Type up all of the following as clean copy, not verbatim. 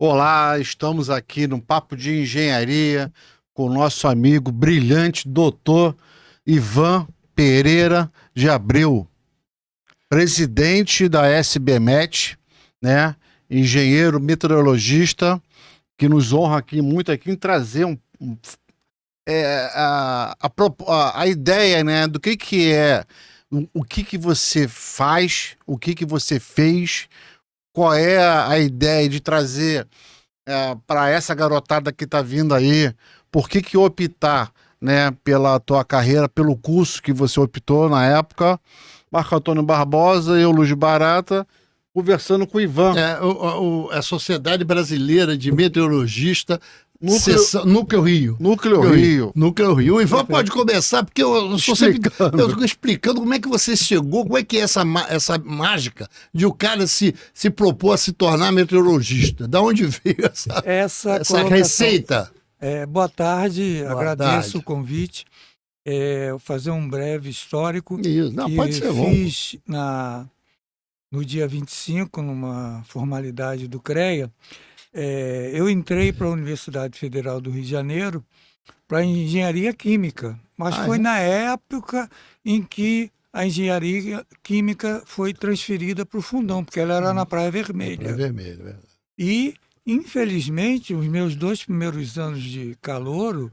Olá, estamos aqui no Papo de Engenharia com o nosso amigo brilhante doutor Ivan Pereira de Abreu, presidente da SBMet, né? Engenheiro meteorologista, que nos honra aqui muito aqui em trazer a ideia, né, do que é, o que você faz, o que você fez, qual é a ideia de trazer para essa garotada que está vindo aí, por que optar, né, pela tua carreira, pelo curso que você optou na época? Marco Antônio Barbosa, eu, Luz Barata, conversando com o Ivan. A Sociedade Brasileira de Meteorologista, Núcleo Núcleo Rio. Núcleo Rio. O Ivan pode começar, porque eu sou sempre explicando como é que você chegou, como é que é essa mágica de o cara se propor a se tornar meteorologista. Da onde veio essa receita? Boa tarde, Boa agradeço tarde. o convite. Vou fazer um breve histórico. Isso, não, que pode ser fiz no dia 25, numa formalidade do CREA. Eu entrei para a Universidade Federal do Rio de Janeiro para engenharia química, mas foi na época em que a engenharia química foi transferida para o Fundão, porque ela era na Praia Vermelha. Praia Vermelha, verdade. E, infelizmente, os meus 2 primeiros anos de calouro,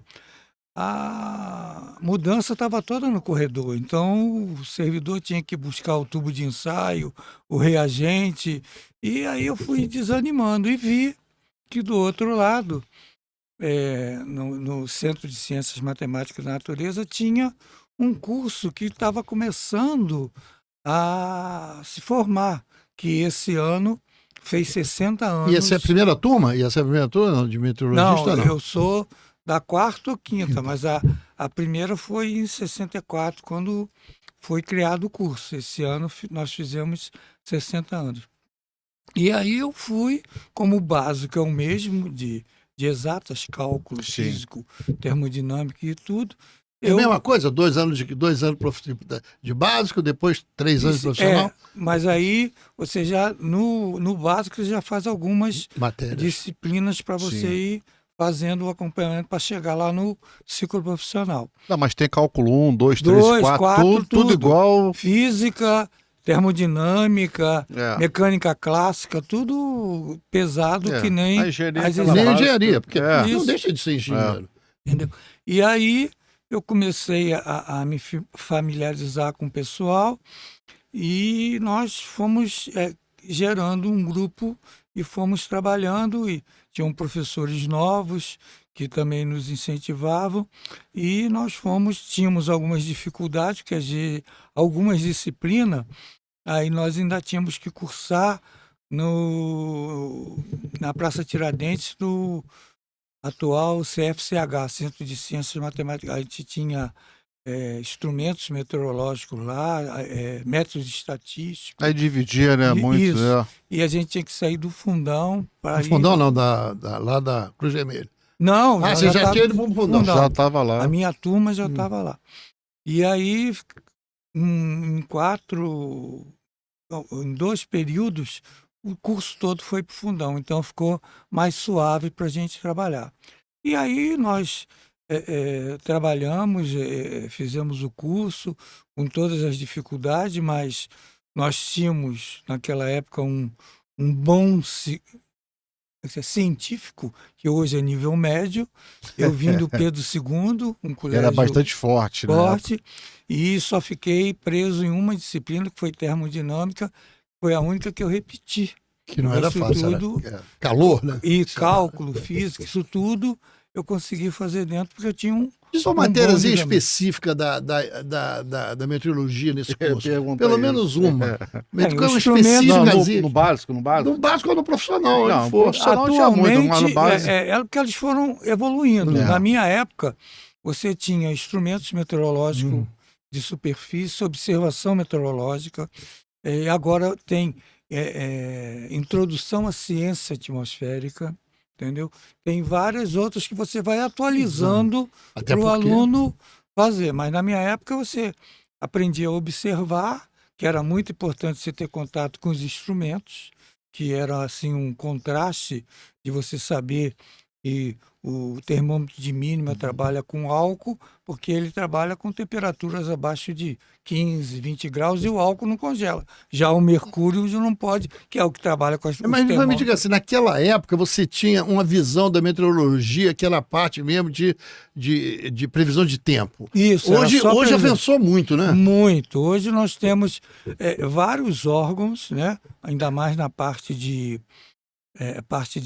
a mudança estava toda no corredor. Então, o servidor tinha que buscar o tubo de ensaio, o reagente, e aí eu fui desanimando e vi que do outro lado, no Centro de Ciências Matemáticas da Natureza, tinha um curso que estava começando a se formar, que esse ano fez 60 anos. Ia ser a primeira turma? De meteorologista? Não, eu sou da 4ª ou 5ª, mas a primeira foi em 64, quando foi criado o curso. Esse ano nós fizemos 60 anos. E aí eu fui, como o básico é o mesmo, de exatas, cálculo, físico, termodinâmica e tudo. É a mesma coisa? 2 anos de básico, depois 3 anos de profissional? Mas aí você já, no básico, você já faz algumas disciplinas para você ir fazendo o acompanhamento para chegar lá no ciclo profissional. Não, mas tem cálculo 1, 2, 3, 4, tudo igual. Física, termodinâmica, mecânica clássica, tudo pesado que nem a engenharia. Nem engenharia, porque não deixa de ser engenheiro. Entendeu? E aí eu comecei a me familiarizar com o pessoal e nós fomos gerando um grupo e fomos trabalhando, e tinham professores novos que também nos incentivavam, e nós tínhamos algumas dificuldades, porque algumas disciplinas, aí nós ainda tínhamos que cursar na Praça Tiradentes, do atual CFCH, Centro de Ciências Matemáticas. A gente tinha instrumentos meteorológicos lá, métodos estatísticos. Aí dividia, né? Muito. Isso. E a gente tinha que sair do Fundão para ir... Fundão não, lá da Cruz Vermelha. Não, você já tinha ido para o Fundão. Já estava lá. A minha turma já estava lá. E aí, em 2 períodos, o curso todo foi para o Fundão. Então, ficou mais suave para a gente trabalhar. E aí, nós trabalhamos, fizemos o curso com todas as dificuldades, mas nós tínhamos, naquela época, um bom científico, que hoje é nível médio. Eu vim do Pedro II, um colégio era bastante forte, né? E só fiquei preso em uma disciplina, que foi termodinâmica, foi a única que eu repeti. Que não era fácil, calor, né? E cálculo, física, isso tudo eu consegui fazer dentro, porque eu tinha Diz uma matériazinha específica da meteorologia nesse curso. Pelo menos uma. No básico? No básico ou no profissional. Não, no profissional tinha muito, mas no básico... porque eles foram evoluindo. Na minha época, você tinha instrumentos meteorológicos de superfície, observação meteorológica, e agora tem introdução à ciência atmosférica, entendeu? Tem várias outras que você vai atualizando para o aluno fazer. Mas na minha época você aprendia a observar, que era muito importante você ter contato com os instrumentos, que era assim um contraste de você saber que o termômetro de mínima trabalha com álcool, porque ele trabalha com temperaturas abaixo de 15, 20 graus e o álcool não congela. Já o mercúrio já não pode, que é o que trabalha com as Mas me diga assim, naquela época você tinha uma visão da meteorologia, aquela parte mesmo de previsão de tempo. Isso. Hoje avançou muito, né? Muito. Hoje nós temos vários órgãos, né? Ainda mais na parte de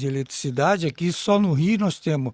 eletricidade. Aqui só no Rio nós temos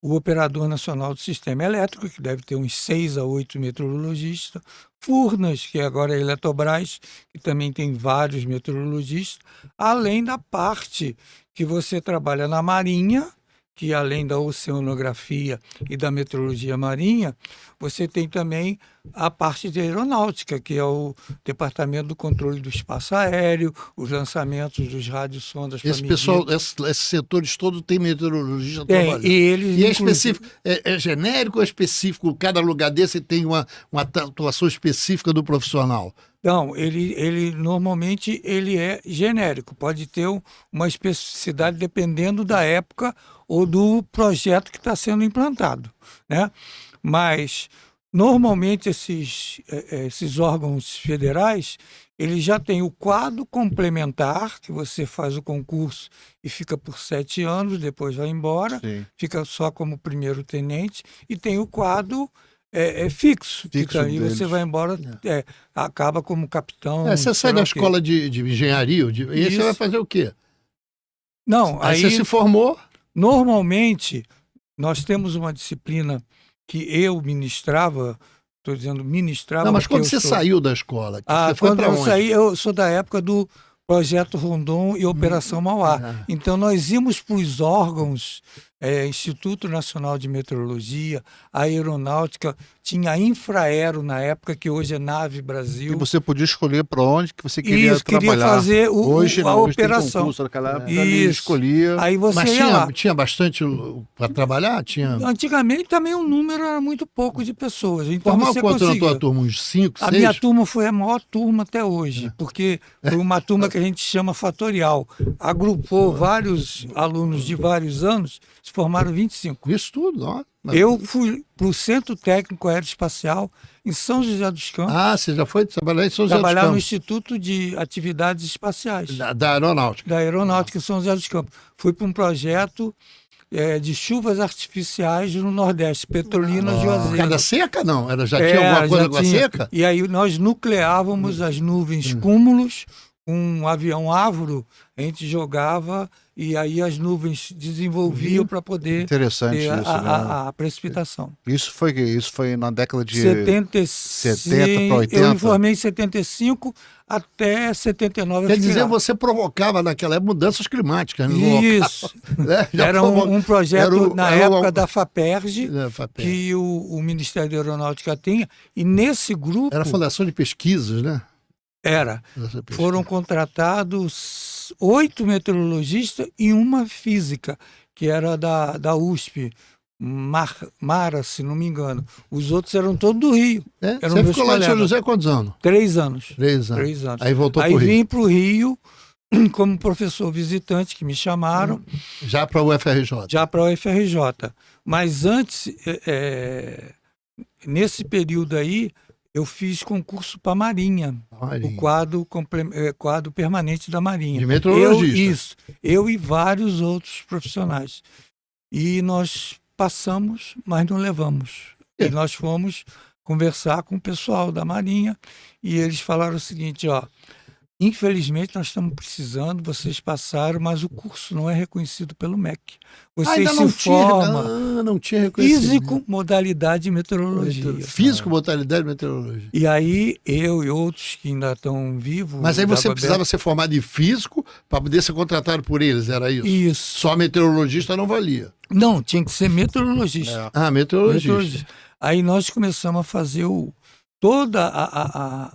o Operador Nacional do Sistema Elétrico, que deve ter uns 6 a 8 meteorologistas, Furnas, que agora é a Eletrobras, que também tem vários meteorologistas, além da parte que você trabalha na Marinha, que além da oceanografia e da meteorologia marinha, você tem também a parte de aeronáutica, que é o Departamento do Controle do Espaço Aéreo, os lançamentos dos radiosondas. Esses setores todos têm meteorologista trabalhando. E é específico, é genérico ou é específico? Cada lugar desse tem uma atuação específica do profissional? Não, ele normalmente ele é genérico, pode ter uma especificidade dependendo da época ou do projeto que está sendo implantado, né? Mas normalmente esses órgãos federais, eles já têm o quadro complementar, que você faz o concurso e fica por 7 anos, depois vai embora, fica só como primeiro-tenente, e tem o quadro fixo, que aí você vai embora, acaba como capitão. Você sai da escola de engenharia, e aí você vai fazer o quê? Não, aí você se formou? Normalmente, nós temos uma disciplina que eu ministrava, estou dizendo ministrava... Não, mas quando você saiu da escola, você foi quando para onde? Eu saí, eu sou da época do Projeto Rondon e Operação Mauá. Então, nós íamos para os órgãos, Instituto Nacional de Meteorologia, Aeronáutica, tinha a Infraero na época, que hoje é Nave Brasil. E você podia escolher para onde que você queria trabalhar. Queria fazer hoje a operação. Tem concurso, naquela época escolhia. Aí você Mas tinha bastante para trabalhar? Antigamente também o número era muito pouco de pessoas. Então Formar quanto na tua turma? Uns 5, 6? A minha turma foi a maior turma até hoje, porque foi uma turma que a gente chama fatorial. Agrupou vários alunos de vários anos, se formaram 25. Isso tudo, ó. Eu fui para o Centro Técnico Aeroespacial em São José dos Campos. Você já foi trabalhar em São José dos Campos? Trabalhar no Instituto de Atividades Espaciais. Da Aeronáutica. Da Aeronáutica em São José dos Campos. Fui para um projeto de chuvas artificiais no Nordeste, Petrolina, Juazeiro. Cada seca, não? Já tinha alguma coisa com a seca? E aí nós nucleávamos as nuvens cúmulos, um avião Avro, a gente jogava e aí as nuvens desenvolviam para poder ter a precipitação. Isso foi na década de 70 para 80? Eu me formei em 75 até 79. Quer dizer, você provocava naquela época mudanças climáticas. Isso. Era um projeto na época da FAPERJ, que o Ministério da Aeronáutica tinha, e nesse grupo... Era a Fundação de Pesquisas, né? Era. Foram contratados 8 meteorologistas e uma física, que era da USP, Mara, se não me engano. Os outros eram todos do Rio. Você ficou lá em São José quantos anos? 3 anos. 3 anos. 3 anos. Aí voltou para o Rio. Aí vim para o Rio como professor visitante, que me chamaram. Já para o UFRJ? Já para o UFRJ. Mas antes, nesse período aí, eu fiz concurso para a Marinha, o quadro permanente da Marinha. De meteorologista. Eu e vários outros profissionais. E nós passamos, mas não levamos. E nós fomos conversar com o pessoal da Marinha e eles falaram o seguinte, infelizmente nós estamos precisando, vocês passaram, mas o curso não é reconhecido pelo MEC. Vocês se formam. Não tinha reconhecido. Físico, modalidade de meteorologia. Físico, modalidade de meteorologia. E aí, eu e outros que ainda estão vivos... Mas aí você precisava ser formado em físico para poder ser contratado por eles, era isso? Isso. Só meteorologista não valia? Não, tinha que ser meteorologista. Meteorologista. Aí nós começamos a fazer todo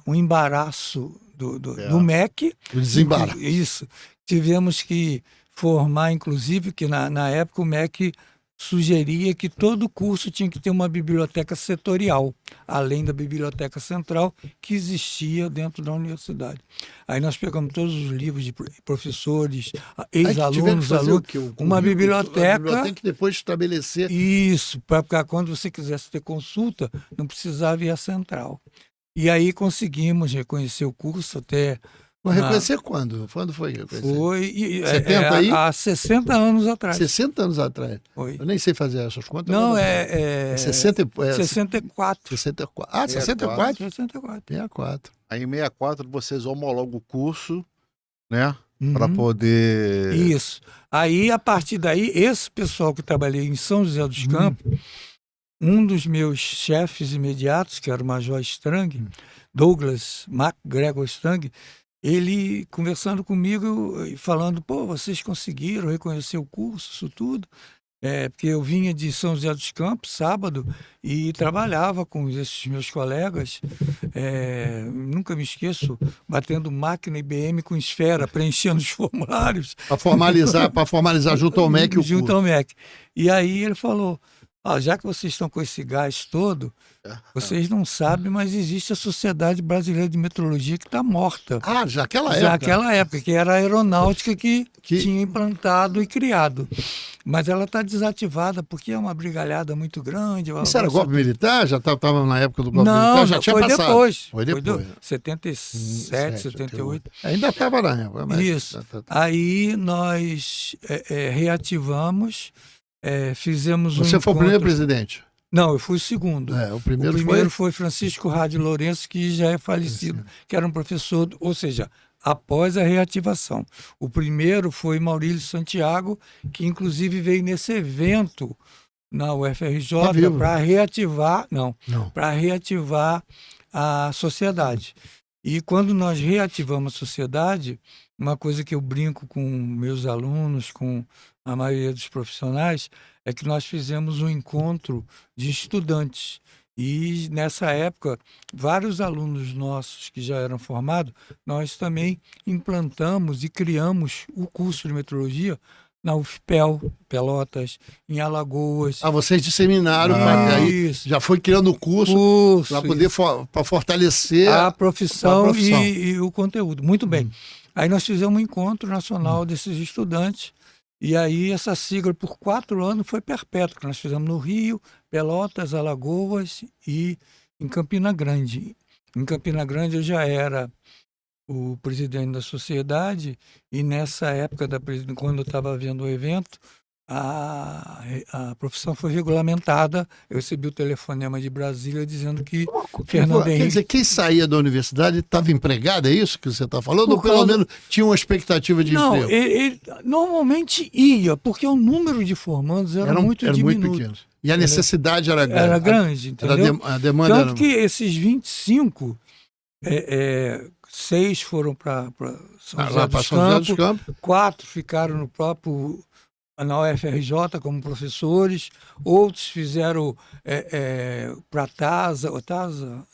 o embaraço do MEC. O desembaraço. Isso. Tivemos que formar, inclusive, que na época o MEC sugeria que todo curso tinha que ter uma biblioteca setorial, além da biblioteca central que existia dentro da universidade. Aí nós pegamos todos os livros de professores, ex-alunos, alunos, uma biblioteca que depois estabelecer. Isso, para quando você quisesse ter consulta, não precisava ir à central. E aí conseguimos reconhecer o curso até... Reconhecer quando? Quando foi reconhecer? Foi 70 aí? Há 60 anos atrás. 60 anos atrás. Foi. Eu nem sei fazer essas contas. Não, 64. 64. Ah, 64? 64. 64. Aí em 64 vocês homologam o curso, né? Uhum. Para poder... Isso. Aí, a partir daí, esse pessoal que trabalhei em São José dos Campos, um dos meus chefes imediatos, que era o Major Strang, Douglas MacGregor Strang, ele conversando comigo e falando, pô, vocês conseguiram reconhecer o curso, isso tudo? Porque eu vinha de São José dos Campos, sábado, e trabalhava com esses meus colegas, nunca me esqueço, batendo máquina IBM com esfera, preenchendo os formulários. Para formalizar junto ao MEC o curso. Junto ao MEC. E aí ele falou, já que vocês estão com esse gás todo, vocês não sabem, mas existe a Sociedade Brasileira de Meteorologia que está morta. Já aquela época? Já aquela época, que era a aeronáutica que tinha implantado e criado. Mas ela está desativada porque é uma brigalhada muito grande. Isso era golpe militar? Já estava na época do golpe militar? Já tinha foi passado? Depois. Foi depois. 77, 78. Ainda estava na época. Mas... Isso. Aí nós reativamos, fizemos Você foi o primeiro presidente? Não, eu fui o segundo. O primeiro foi Francisco Rádio Lourenço, que já é falecido, que era um professor, ou seja, após a reativação. O primeiro foi Maurílio Santiago, que inclusive veio nesse evento na UFRJ para reativar, para reativar a sociedade. E quando nós reativamos a sociedade, uma coisa que eu brinco com meus alunos, com a maioria dos profissionais, é que nós fizemos um encontro de estudantes. E nessa época, vários alunos nossos que já eram formados, nós também implantamos e criamos o curso de meteorologia na UFPEL, Pelotas, em Alagoas. Vocês disseminaram, aí já foi criando o curso para poder para fortalecer a profissão. E o conteúdo. Muito bem. Aí nós fizemos um encontro nacional desses estudantes, e aí essa sigla por 4 anos foi perpétua, que nós fizemos no Rio, Pelotas, Alagoas e em Campina Grande. Em Campina Grande eu já era o presidente da sociedade, e nessa época, quando eu estava vendo o evento, a profissão foi regulamentada. Eu recebi o telefonema de Brasília dizendo que Fernando Henrique... Quer dizer, quem saía da universidade estava empregado, é isso que você está falando? Ou pelo menos tinha uma expectativa de emprego? Não, ele normalmente ia, porque o número de formandos era muito diminuto. Muito pequeno. E a necessidade era grande. Era grande, entendeu? A demanda Tanto que esses 25... 6 foram para São José dos Campos, 4 ficaram na UFRJ como professores, outros fizeram para TASA,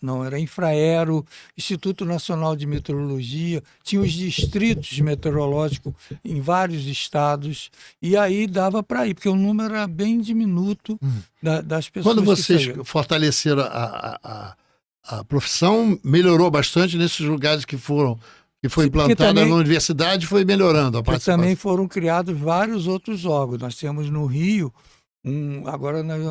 não, era Infraero, Instituto Nacional de Meteorologia, tinha os distritos meteorológicos em vários estados, e aí dava para ir, porque o número era bem diminuto das pessoas. Quando vocês fortaleceram a profissão, melhorou bastante nesses lugares que foi implantada na universidade, foi melhorando a participação. Também foram criados vários outros órgãos. Nós temos no Rio, agora nós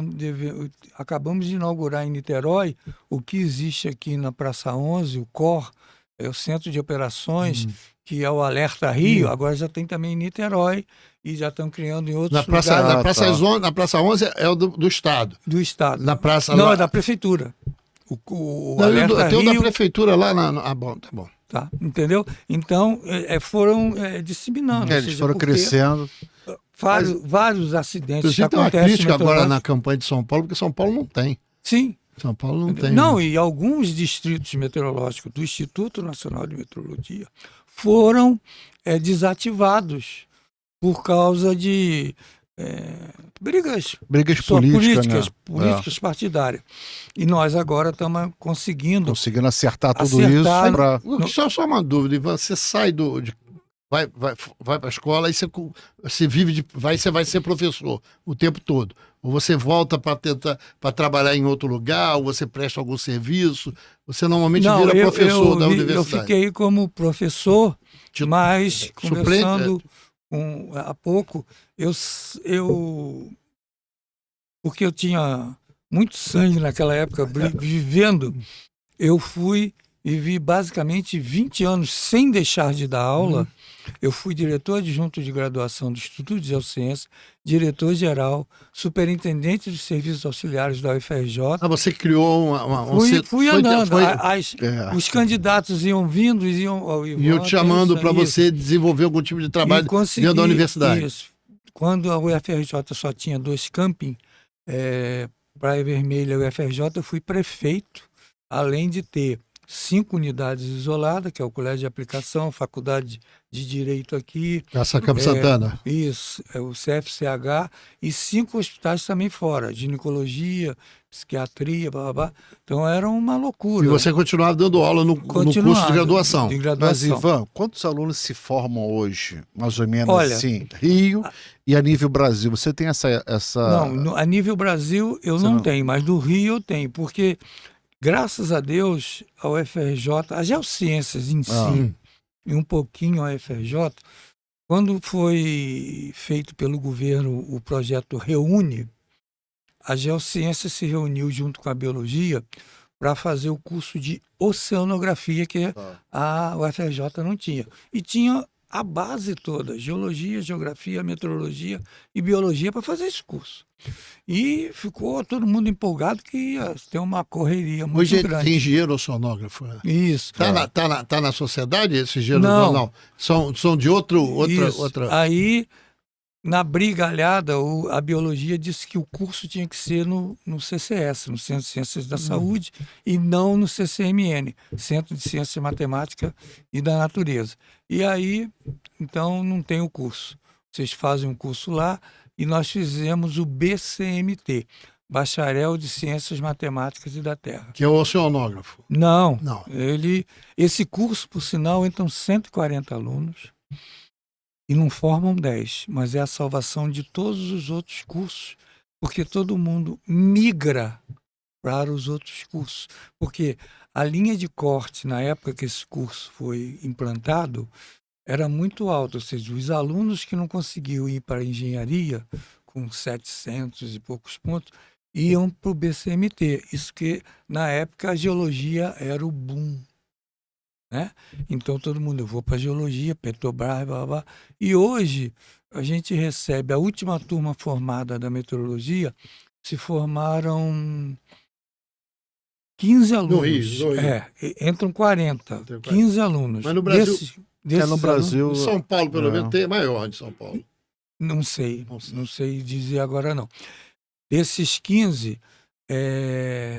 acabamos de inaugurar em Niterói o que existe aqui na Praça 11, o COR, é o Centro de Operações, que é o Alerta Rio, agora já tem também em Niterói, e já estão criando em outros lugares. Na Praça 11 é o do Estado. Do Estado. Não, é da Prefeitura. O Alerta Rio... Tem o da Prefeitura lá bom, tá bom. Tá, entendeu? Então, foram disseminando. Eles foram crescendo. Vários acidentes que acontecem. Tem uma crítica agora na campanha de São Paulo, porque São Paulo não tem. Sim. São Paulo não tem. Não, e alguns distritos meteorológicos do Instituto Nacional de Meteorologia foram desativados por causa de brigas políticas, né? Políticas partidárias. E nós agora estamos conseguindo acertar tudo isso. Só uma dúvida, Ivan, você sai vai para a escola e você vive você vai ser professor o tempo todo. Ou você volta para trabalhar em outro lugar, ou você presta algum serviço. Você normalmente Não, vira professor da eu universidade. fiquei como professor, mas Suplente. conversando há pouco, porque eu tinha muito sangue naquela época, vivendo, eu fui e vi basicamente 20 anos sem deixar de dar aula. Eu fui diretor adjunto de graduação do Instituto de Geociência, diretor-geral, superintendente dos serviços auxiliares da UFRJ. Você criou Fui andando. É. Os candidatos iam vindo, iam E te chamando para você desenvolver algum tipo de trabalho dentro da universidade. Isso. Quando a UFRJ só tinha 2 camping, Praia Vermelha e UFRJ, eu fui prefeito, além de ter 5 unidades isoladas, que é o Colégio de Aplicação, Faculdade de Direito aqui. Essa Campo Santana. Isso, é o CFCH, e 5 hospitais também fora, ginecologia, psiquiatria, blá, blá, blá. Então era uma loucura. E você continuava dando aula no curso de graduação. Mas, Ivan, quantos alunos se formam hoje, mais ou menos? Olha, assim, Rio e a nível Brasil? Você tem essa... Não, a nível Brasil eu não tenho, mas do Rio eu tenho, porque... Graças a Deus, a UFRJ, as geociências em si, e um pouquinho a UFRJ, quando foi feito pelo governo o projeto Reúne, a geociência se reuniu junto com a biologia para fazer o curso de oceanografia, que a UFRJ não tinha. E tinha a base toda, geologia, geografia, meteorologia e biologia para fazer esse curso. E ficou todo mundo empolgado que ia ter uma correria muito grande. Hoje tem engenheiro oceanógrafo. Isso. Tá na sociedade esse engenheiro? Não. São de outra... Aí, na brigalhada, a biologia disse que o curso tinha que ser no CCS, no Centro de Ciências da Saúde, e não no CCMN, Centro de Ciência Matemática e da Natureza. E aí, então, não tem o curso. Vocês fazem um curso lá, e nós fizemos o BCMT, Bacharel de Ciências Matemáticas e da Terra. Que é o oceanógrafo? Não. Esse curso, por sinal, entram 140 alunos e não formam 10, mas é a salvação de todos os outros cursos, porque todo mundo migra para os outros cursos. Porque a linha de corte, na época que esse curso foi implantado, era muito alto, ou seja, os alunos que não conseguiam ir para a engenharia, com 700 e poucos pontos, iam para o BCMT. Isso que, na época, a geologia era o boom. Né? Então, todo mundo, eu vou para a geologia, Petrobras, blá, blá, blá. E hoje, a gente recebe, a última turma formada da meteorologia, se formaram 15 alunos. No Rio. Entram 40, 15 alunos. Mas no Brasil... no Brasil... Em São Paulo, pelo menos, tem maior de São Paulo. Não sei dizer agora não. Desses 15,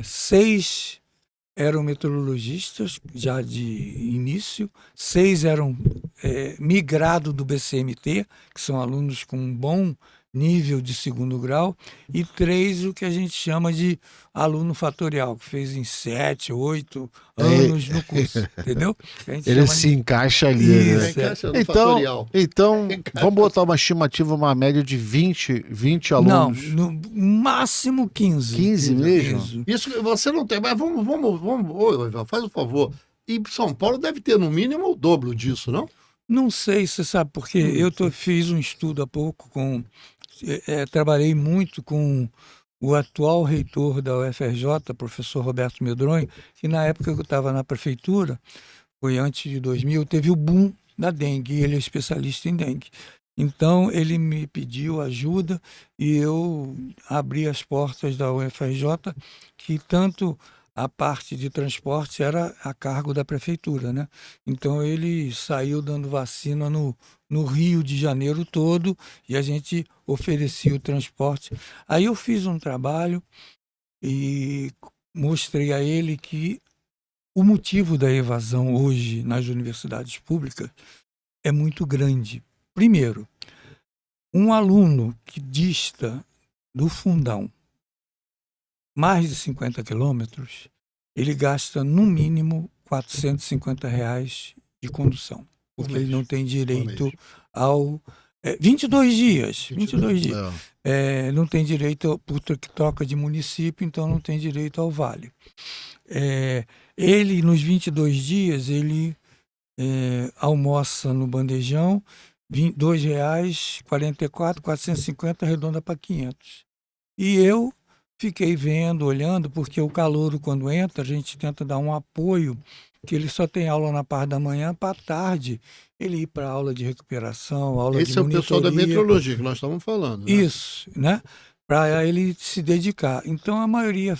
6 eram meteorologistas já de início, 6 eram migrados do BCMT, que são alunos com um bom nível de 2º grau, e 3 o que a gente chama de aluno fatorial, que fez em 7, 8 anos no curso, entendeu? Ele se encaixa ali. Isso, Então, vamos botar uma estimativa, uma média de 20 alunos. Não, no máximo 15. 15 mesmo? Isso você não tem, mas vamos, faz um favor. E São Paulo deve ter no mínimo o dobro disso, não? Não sei, você sabe, porque fiz um estudo há pouco trabalhei muito com o atual reitor da UFRJ, professor Roberto Medronho, que na época que eu estava na prefeitura, foi antes de 2000, teve o boom da dengue, ele é especialista em dengue. Então, ele me pediu ajuda e eu abri as portas da UFRJ, que tanto a parte de transporte era a cargo da prefeitura, né? Então, ele saiu dando vacina no Rio de Janeiro todo e a gente oferecia o transporte. Aí eu fiz um trabalho e mostrei a ele que o motivo da evasão hoje nas universidades públicas é muito grande. Primeiro, um aluno que dista do fundão mais de 50 quilômetros, ele gasta no mínimo R$ 450 de condução. porque mês. ele não tem direito mês. ao... 22 dias, 22 dias. É. Não tem direito, por troca de município, então não tem direito ao vale. Ele, nos 22 dias, ele almoça no bandejão, R$ 2,44, 450, arredonda para 500. E eu fiquei vendo, olhando, porque o calouro, quando entra, a gente tenta dar um apoio, que ele só tem aula na parte da manhã, para tarde ele ir para aula de recuperação, aula de Esse é o pessoal da monitoria. meteorologia que nós estamos falando. Né? Isso, né? Para ele se dedicar. Então a maioria,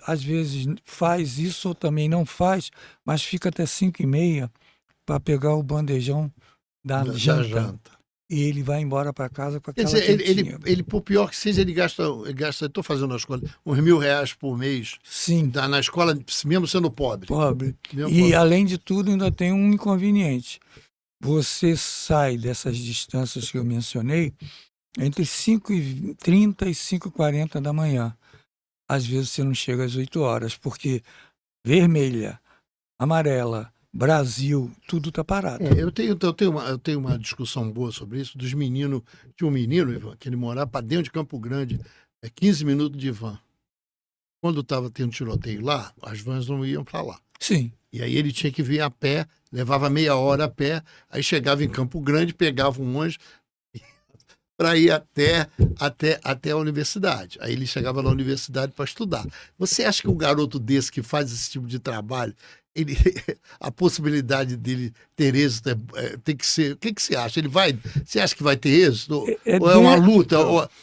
às vezes, faz isso ou também não faz, mas fica até 5h30 para pegar o bandejão da janta. E ele vai embora para casa com aquela quentinha. Ele, por pior que seja, ele gasta, estou fazendo a escola, uns R$1.000 por mês. Sim. Na escola, mesmo sendo pobre. Pobre. Além de tudo, ainda tem um inconveniente. Você sai dessas distâncias que eu mencionei entre 5h30 e 5h40 da manhã. Às vezes você não chega às 8 horas, porque vermelha, amarela, Brasil, tudo está parado. Eu tenho uma discussão boa sobre isso, dos meninos. Tinha um menino, Ivan, que ele morava para dentro de Campo Grande, 15 minutos de van. Quando estava tendo tiroteio lá, as vans não iam para lá. Sim. E aí ele tinha que vir a pé, levava meia hora a pé, aí chegava em Campo Grande, pegava um ônibus para ir até a universidade. Aí ele chegava na universidade para estudar. Você acha que um garoto desse que faz esse tipo de trabalho, a possibilidade dele ter êxito tem que ser... O que você acha? Você acha que vai ter êxito? Ou é uma luta?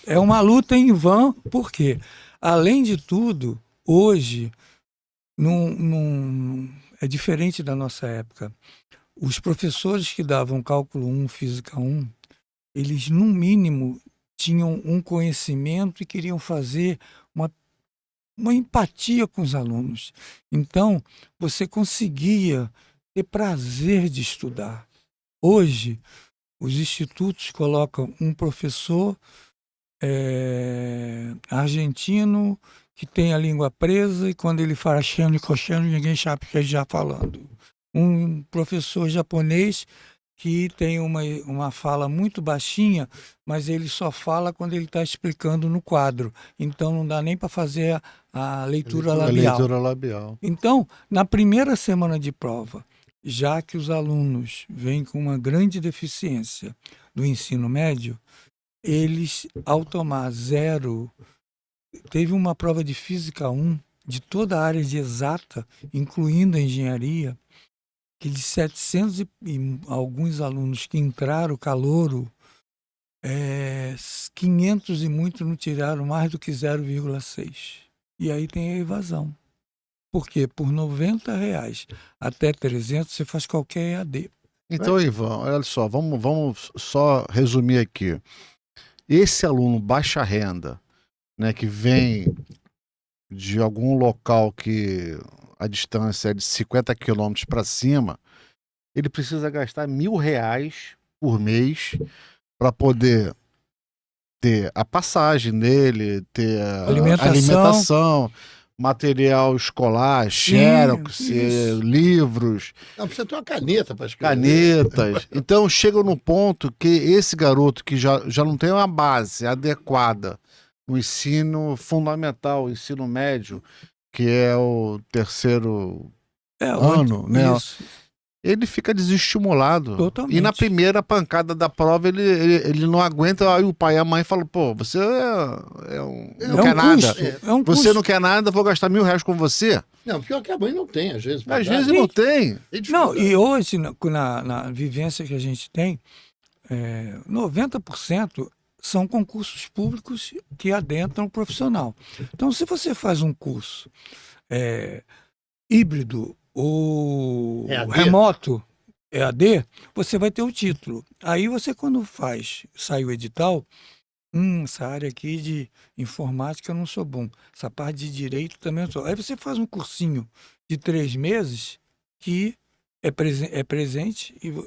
É uma luta em vão, porque, além de tudo, hoje, é diferente da nossa época. Os professores que davam cálculo 1, física 1, eles, no mínimo, tinham um conhecimento e queriam fazer uma empatia com os alunos. Então, você conseguia ter prazer de estudar. Hoje, os institutos colocam um professor argentino que tem a língua presa e quando ele fala xeno e coxeno, ninguém sabe o que ele está falando. Um professor japonês que tem uma fala muito baixinha, mas ele só fala quando ele está explicando no quadro. Então não dá nem para fazer a leitura labial. Então, na primeira semana de prova, já que os alunos vêm com uma grande deficiência do ensino médio, eles, ao tomar 0, teve uma prova de Física 1, de toda a área de exata, incluindo a engenharia, que de 700 e alguns alunos que entraram calouro, 500 e muito não tiraram mais do que 0,6. E aí tem a evasão. Por quê? Por R$90 até 300 você faz qualquer EAD. Então, Ivan, olha só, vamos só resumir aqui. Esse aluno baixa renda, né, que vem de algum local que a distância é de 50 quilômetros para cima, ele precisa gastar R$1.000 por mês para poder ter a passagem dele, ter a alimentação, material escolar, xerox, livros. Não, precisa ter uma caneta para escrever. Canetas. Então chega no ponto que esse garoto que já não tem uma base adequada no ensino fundamental, ensino médio, que é o terceiro ano, né? Isso. Ele fica desestimulado. Totalmente. E na primeira pancada da prova ele não aguenta. Aí o pai e a mãe falam: pô, você não quer nada. Você não quer nada, vou gastar R$1.000 com você. Não, pior que a mãe não tem, às vezes. Às vezes não tem. Não, e hoje, na vivência que a gente tem, 90% são concursos públicos que adentram o profissional. Então, se você faz um curso híbrido ou remoto, EAD, você vai ter o título. Aí você, quando sai o edital, essa área aqui de informática eu não sou bom, essa parte de direito também não sou. Aí você faz um cursinho de 3 meses que é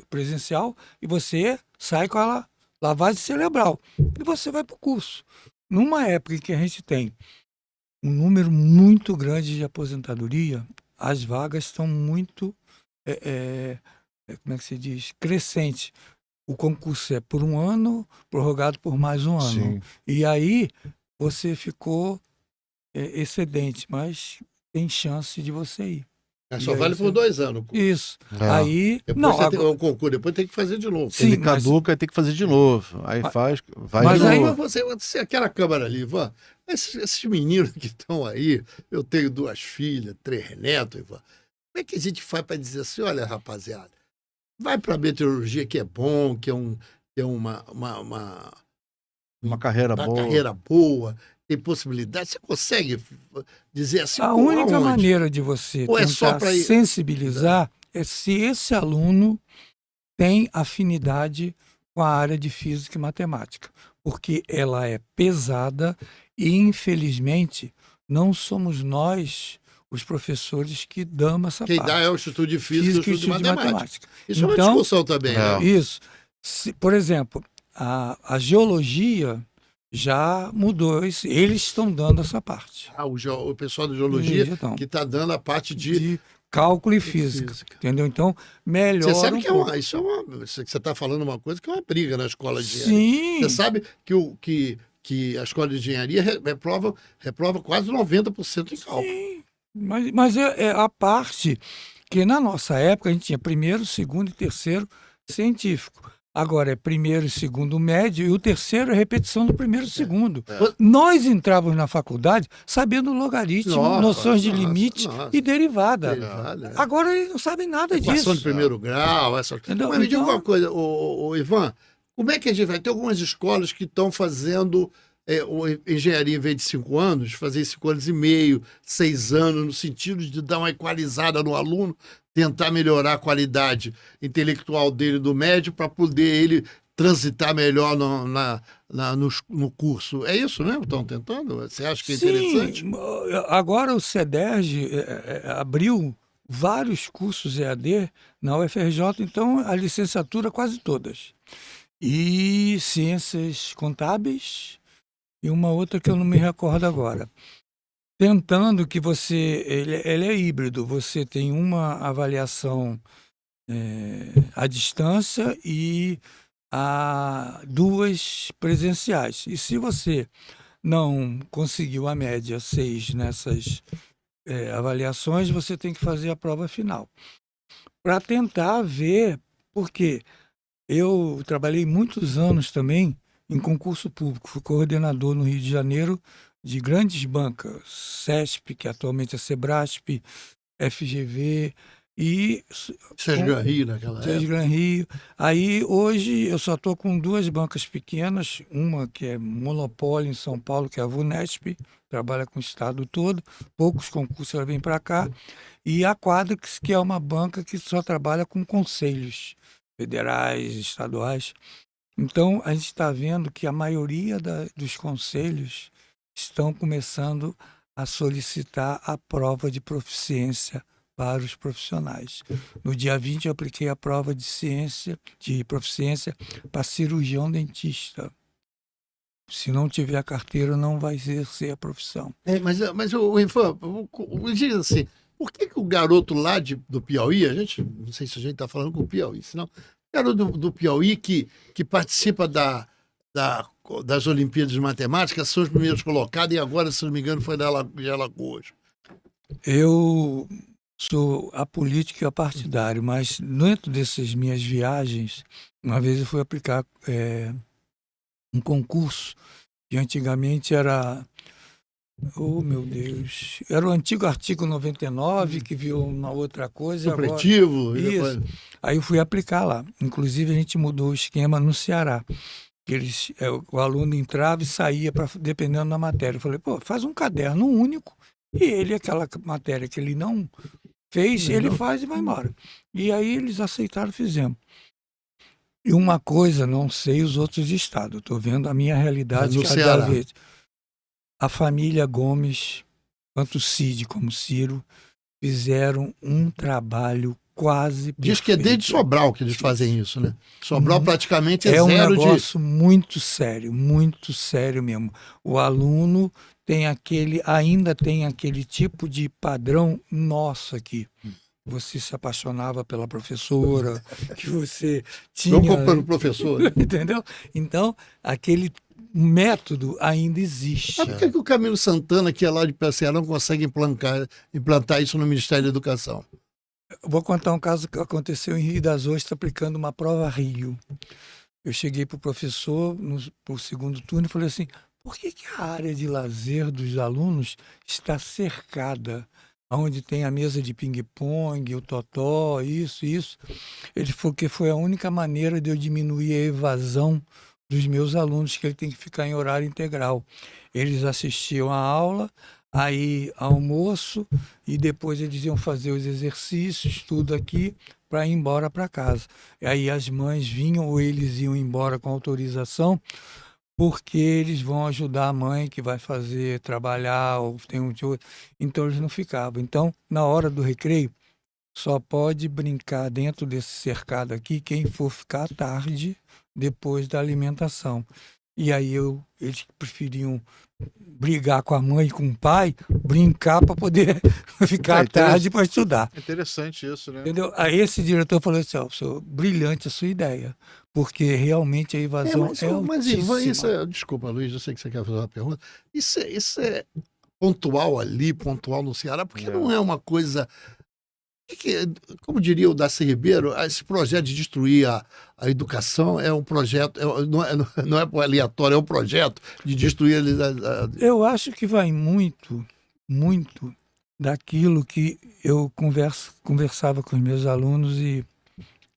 presencial e você sai com a lavagem cerebral e você vai para o curso. Numa época em que a gente tem um número muito grande de aposentadoria, as vagas estão muito como é que se diz? Crescente. O concurso é por um ano, prorrogado por mais um ano. Sim. E aí você ficou excedente, mas tem chance de você ir. Só E aí vale você- por 2 anos. Isso. É. Aí. Depois Não, você tem agora- o concurso, depois tem que fazer de novo. Sim, Ele mas- caduca e tem que fazer de novo. Aí Mas- faz, vai mas de aí novo. Você, aquela câmara ali, Ivan, esses meninos que estão aí, eu tenho 2 filhas, 3 netos, Ivan. Como é que a gente faz para dizer assim, olha, rapaziada, vai para meteorologia que é bom, que é Uma carreira uma boa. carreira boa, tem possibilidade. Você consegue dizer assim, A pô, única aonde? maneira de você Ou é só tentar pra ir- sensibilizar é se esse aluno tem afinidade com a área de física e matemática, porque ela é pesada e, infelizmente, não somos nós, os professores, que damos essa Quem parte. dá é o Instituto de Física e o Física e Instituto de Matemática. Isso é uma Então, discussão também, É. né? Isso. Por exemplo, a geologia já mudou. Eles estão dando essa parte. O pessoal da geologia Então, que está dando a parte de de cálculo e física. Entendeu? Então, melhor. Você sabe que isso é uma. Você está falando uma coisa que é uma briga na escola de engenharia. Sim. Você sabe que a escola de engenharia reprova quase 90% em cálculo. Sim. Mas é a parte que na nossa época a gente tinha primeiro, segundo e terceiro científico. Agora é primeiro e segundo médio, e o terceiro é repetição do primeiro e segundo. Nós entrávamos na faculdade sabendo logaritmo, noções de limite e derivada. Derivada. Agora eles não sabem nada Equação disso. de primeiro grau, essa. Entendeu? Mas me diga Então- uma coisa, ô, Ivan, como é que a gente vai ter algumas escolas que estão fazendo engenharia em vez de 5 anos, fazer 5 anos e meio, 6 anos, no sentido de dar uma equalizada no aluno, tentar melhorar a qualidade intelectual dele do médio para poder ele transitar melhor no curso. É isso mesmo que estão tentando? Você acha que é interessante? Sim, agora o CEDERJ abriu vários cursos EAD na UFRJ, então a licenciatura quase todas. E ciências contábeis e uma outra que eu não me recordo agora. Tentando que ele é híbrido, você tem uma avaliação à distância e 2 presenciais. E se você não conseguiu a média 6 nessas avaliações, você tem que fazer a prova final. Para tentar ver, porque eu trabalhei muitos anos também em concurso público, fui coordenador no Rio de Janeiro de grandes bancas, CESP, que atualmente é Sebrasp, FGV e Sérgio Rio naquela época. Sérgio Gran Rio. Aí hoje eu só estou com 2 bancas pequenas, uma que é monopólio em São Paulo, que é a VUNESP, trabalha com o estado todo, poucos concursos ela vem para cá, e a Quadrix, que é uma banca que só trabalha com conselhos federais, estaduais. Então a gente está vendo que a maioria dos conselhos estão começando a solicitar a prova de proficiência para os profissionais. No dia 20 eu apliquei a prova de proficiência para cirurgião dentista. Se não tiver a carteira, não vai exercer a profissão. Mas o Ivan, diz assim, por que o garoto lá do Piauí, não sei se a gente está falando com o Piauí, senão, o garoto do Piauí que participa das Olimpíadas de Matemática, são os primeiros colocados, e agora, se não me engano, foi de Alagoas. Eu sou apolítico e apartidário, mas dentro dessas minhas viagens, uma vez eu fui aplicar um concurso que antigamente era... Oh, meu Deus! Era o antigo artigo 99, que viu uma outra coisa. Supletivo. Isso. Aí eu fui aplicar lá. Inclusive, a gente mudou o esquema no Ceará. O aluno entrava e saía, dependendo da matéria. Eu falei, faz um caderno único, e aquela matéria que ele não fez, ele faz e vai embora. E aí eles aceitaram, fizemos. E uma coisa, não sei os outros estados, estou vendo a minha realidade no cada Ceará. vez. A família Gomes, tanto Cid como Ciro, fizeram um trabalho quase perfeito. Diz que é desde Sobral que eles fazem isso, né? Sobral praticamente é um zero negócio muito sério mesmo. O aluno ainda tem aquele tipo de padrão nosso aqui. você se apaixonava pela professora, que você tinha... Não comprando professor. Né? Entendeu? Então, aquele método ainda existe. Mas por que o Camilo Santana, que é lá de PCA, não consegue implantar isso no Ministério da Educação? Vou contar um caso que aconteceu em Rio das Ostras, aplicando uma prova Rio. Eu cheguei para o professor no segundo turno e falei assim, por que a área de lazer dos alunos está cercada? Onde tem a mesa de ping-pong, o totó, isso. Ele falou que foi a única maneira de eu diminuir a evasão dos meus alunos, que ele tem que ficar em horário integral. Eles assistiam a aula, aí almoço, e depois eles iam fazer os exercícios, tudo aqui, para ir embora para casa. E aí as mães vinham ou eles iam embora com autorização, porque eles vão ajudar a mãe que vai fazer, trabalhar, ou tem então eles não ficavam. Então, na hora do recreio, só pode brincar dentro desse cercado aqui quem for ficar à tarde, depois da alimentação. E aí eles preferiam brigar com a mãe e com o pai, brincar para poder ficar à tarde para estudar. É interessante isso, né? Entendeu? Aí esse diretor falou assim, brilhante a sua ideia, porque realmente a evasão mas Ivan, desculpa, Luiz, eu sei que você quer fazer uma pergunta. Isso é pontual ali, pontual no Ceará, porque não é uma coisa... como diria o Darcy Ribeiro, esse projeto de destruir a educação é um projeto, não é aleatório, é um projeto de destruir Eu acho que vai muito, muito daquilo que eu conversava com os meus alunos e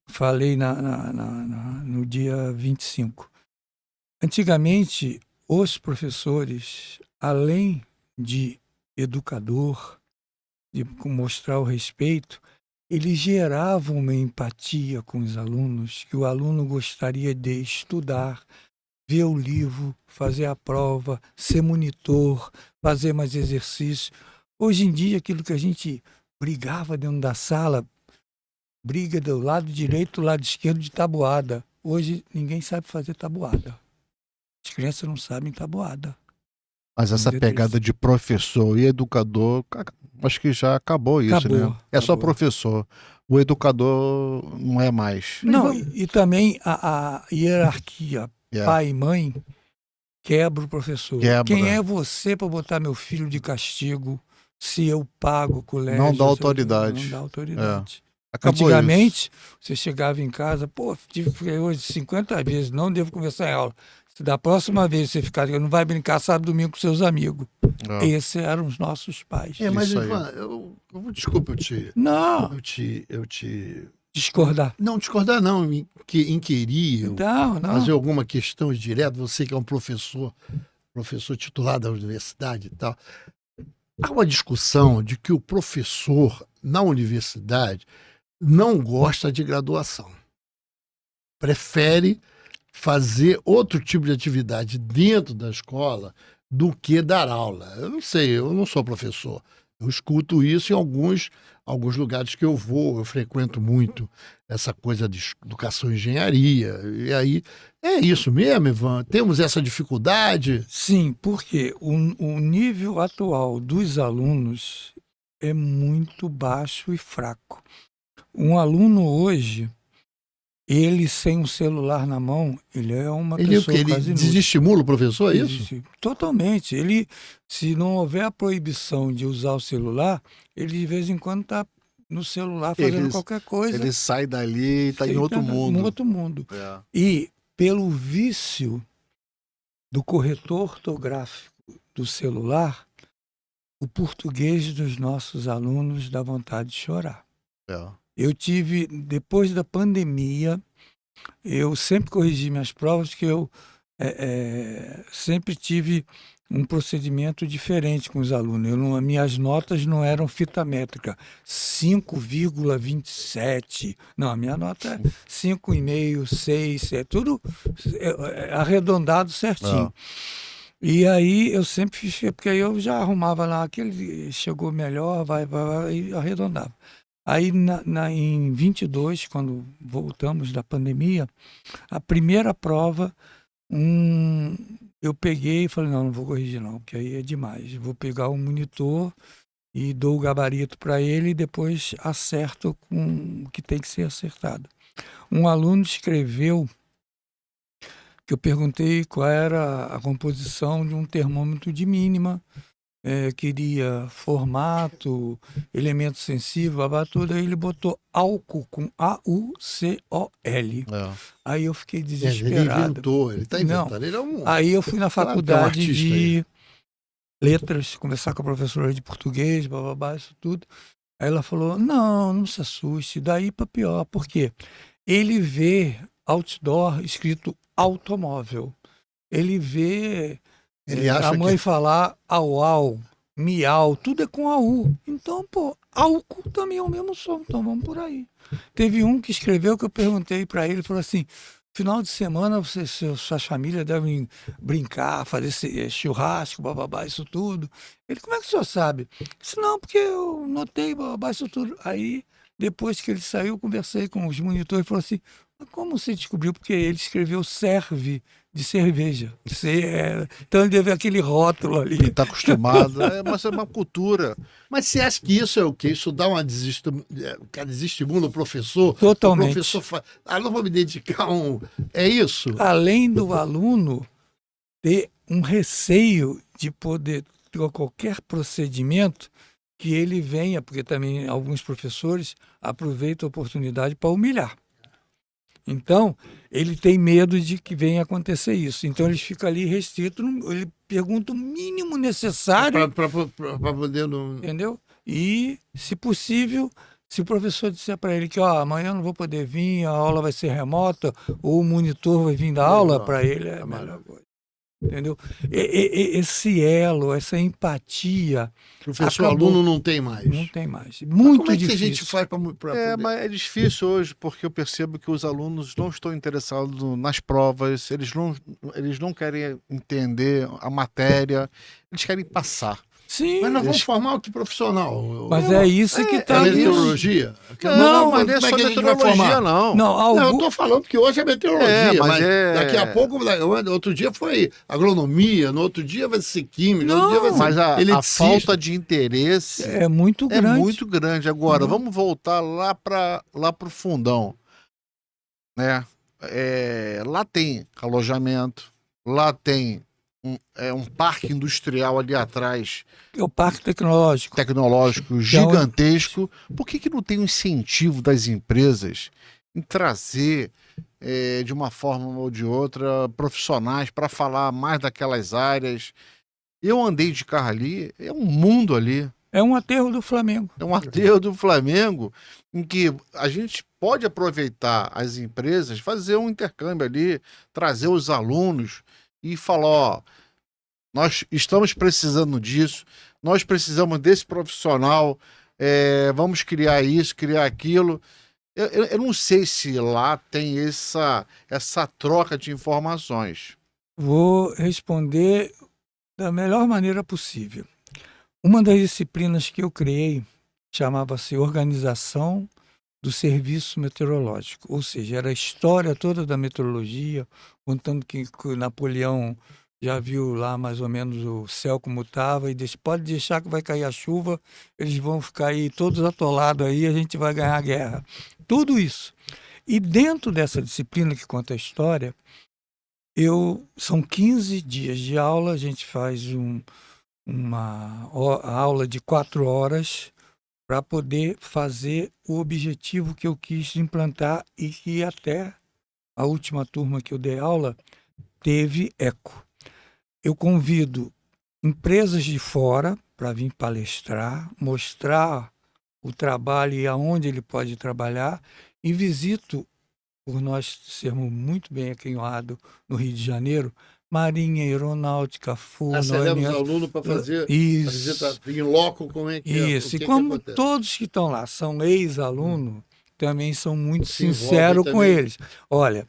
falei no dia 25. Antigamente, os professores, além de educador, de mostrar o respeito, eles geravam uma empatia com os alunos, que o aluno gostaria de estudar, ver o livro, fazer a prova, ser monitor, fazer mais exercícios. Hoje em dia, aquilo que a gente brigava dentro da sala, briga do lado direito, do lado esquerdo de tabuada. Hoje ninguém sabe fazer tabuada. As crianças não sabem tabuada. Mas essa pegada de professor e educador, acho que já acabou isso, né? É só professor. O educador não é mais. Não, e também a hierarquia pai e mãe quebra o professor. Quem é você para botar meu filho de castigo se eu pago o colégio? Não dá autoridade. Não dá autoridade. Antigamente, você chegava em casa, tive hoje 50 vezes, não devo conversar em aula. Se da próxima vez você ficar, não vai brincar sábado e domingo com seus amigos. Esses eram os nossos pais. Mas Ivan, desculpa eu te discordar. Não, discordar não, inquirir, fazer alguma questão direta, você que é um professor titular da universidade e tal. Há uma discussão de que o professor na universidade não gosta de graduação. Prefere fazer outro tipo de atividade dentro da escola do que dar aula. Eu não sei, eu não sou professor. Eu escuto isso em alguns lugares que eu vou, eu frequento muito essa coisa de educação e engenharia. E aí, é isso mesmo, Ivan? Temos essa dificuldade? Sim, porque o nível atual dos alunos é muito baixo e fraco. Um aluno hoje, ele sem um celular na mão, ele é uma pessoa ele quase desestimula o professor, é isso? Totalmente. Ele, se não houver a proibição de usar o celular, ele de vez em quando está no celular fazendo qualquer coisa. Ele sai dali e está em outro mundo. Em outro mundo. E pelo vício do corretor ortográfico do celular, o português dos nossos alunos dá vontade de chorar. Eu tive, depois da pandemia, eu sempre corrigi minhas provas, que eu sempre tive um procedimento diferente com os alunos. Minhas notas não eram fita métrica, 5,27. Não, a minha nota é 5,5, 6, é tudo arredondado certinho. E aí eu sempre fiz, porque aí eu já arrumava lá, aquele chegou melhor, vai, e arredondava. Aí em 22, quando voltamos da pandemia, a primeira prova, eu peguei e falei, não vou corrigir não, porque aí é demais. Eu vou pegar um monitor e dou o gabarito para ele e depois acerto com o que tem que ser acertado. Um aluno escreveu que eu perguntei qual era a composição de um termômetro de mínima, queria formato, elemento sensível, tudo, aí ele botou álcool com A-U-C-O-L. Aí eu fiquei desesperado. Ele inventou, ele está inventando. Não. Ele é um... Aí eu fui na faculdade artista de letras, conversar com a professora de português, bababá, isso tudo. Aí ela falou, não se assuste, daí para pior. Por quê? Ele vê outdoor escrito automóvel. Ele vê a mãe falar au, miau, tudo é com AU. Então, pô, álcool também é o mesmo som, então vamos por aí. Teve um que escreveu que eu perguntei para ele, falou assim, final de semana suas famílias devem brincar, fazer churrasco, bababá, isso tudo. Ele, como é que o senhor sabe? Eu disse, não, porque eu notei, bababá, isso tudo. Aí, depois que ele saiu, eu conversei com os monitores e falou assim, como você descobriu? Porque ele escreveu serve de cerveja. Então ele deve aquele rótulo ali. Ele está acostumado, mas é uma cultura. Mas você acha que isso é o quê? Isso dá uma desestimula o professor? Totalmente. O professor fala, não vou me dedicar a um... É isso? Além do aluno ter um receio de poder ter qualquer procedimento que ele venha, porque também alguns professores aproveitam a oportunidade para humilhar. Então, ele tem medo de que venha acontecer isso. Então, ele fica ali restrito, ele pergunta o mínimo necessário. Para poder... Entendeu? E, se possível, se o professor disser para ele que amanhã eu não vou poder vir, a aula vai ser remota, ou o monitor vai vir da aula, para ele é a melhor coisa. Entendeu? Esse elo, essa empatia. Professor-aluno não tem mais. Não tem mais. Muito como é difícil. Que a gente faz para poder... Mas é difícil hoje, porque eu percebo que os alunos não estão interessados nas provas, eles não querem entender a matéria, eles querem passar. Sim. Mas nós vamos formar o que profissional? Mas é isso que está... meteorologia? Não, mas não é só meteorologia, não. Não, eu estou falando que hoje é meteorologia, mas daqui a pouco, outro dia foi agronomia, no outro dia vai ser química, no outro dia vai ser mas a falta de interesse é muito grande. É muito grande. Agora, vamos voltar lá para o fundão. Né? Lá tem alojamento, lá tem um parque industrial ali atrás. É o parque tecnológico. Tecnológico gigantesco. Por que não tem um incentivo das empresas em trazer, de uma forma ou de outra, profissionais para falar mais daquelas áreas? Eu andei de carro ali, é um mundo ali. É um aterro do Flamengo. É um aterro do Flamengo em que a gente pode aproveitar as empresas, fazer um intercâmbio ali, trazer os alunos e falar, nós estamos precisando disso, nós precisamos desse profissional, vamos criar isso, criar aquilo. Eu não sei se lá tem essa troca de informações. Vou responder da melhor maneira possível. Uma das disciplinas que eu criei chamava-se Organização do Serviço Meteorológico, ou seja, era a história toda da meteorologia, contando que Napoleão já viu lá mais ou menos o céu como estava, e pode deixar que vai cair a chuva, eles vão ficar aí todos atolados aí, a gente vai ganhar a guerra. Tudo isso. E dentro dessa disciplina que conta a história, são 15 dias de aula, a gente faz uma aula de 4 horas para poder fazer o objetivo que eu quis implantar e que até a última turma que eu dei aula teve eco. Eu convido empresas de fora para vir palestrar, mostrar o trabalho e aonde ele pode trabalhar, e visito, por nós sermos muito bem aquinhoados no Rio de Janeiro, Marinha, Aeronáutica, FUNA... Você leva os alunos para fazer em loco, como é que é? Isso, e como todos que estão lá são ex-alunos, também são muito sinceros com eles. Olha,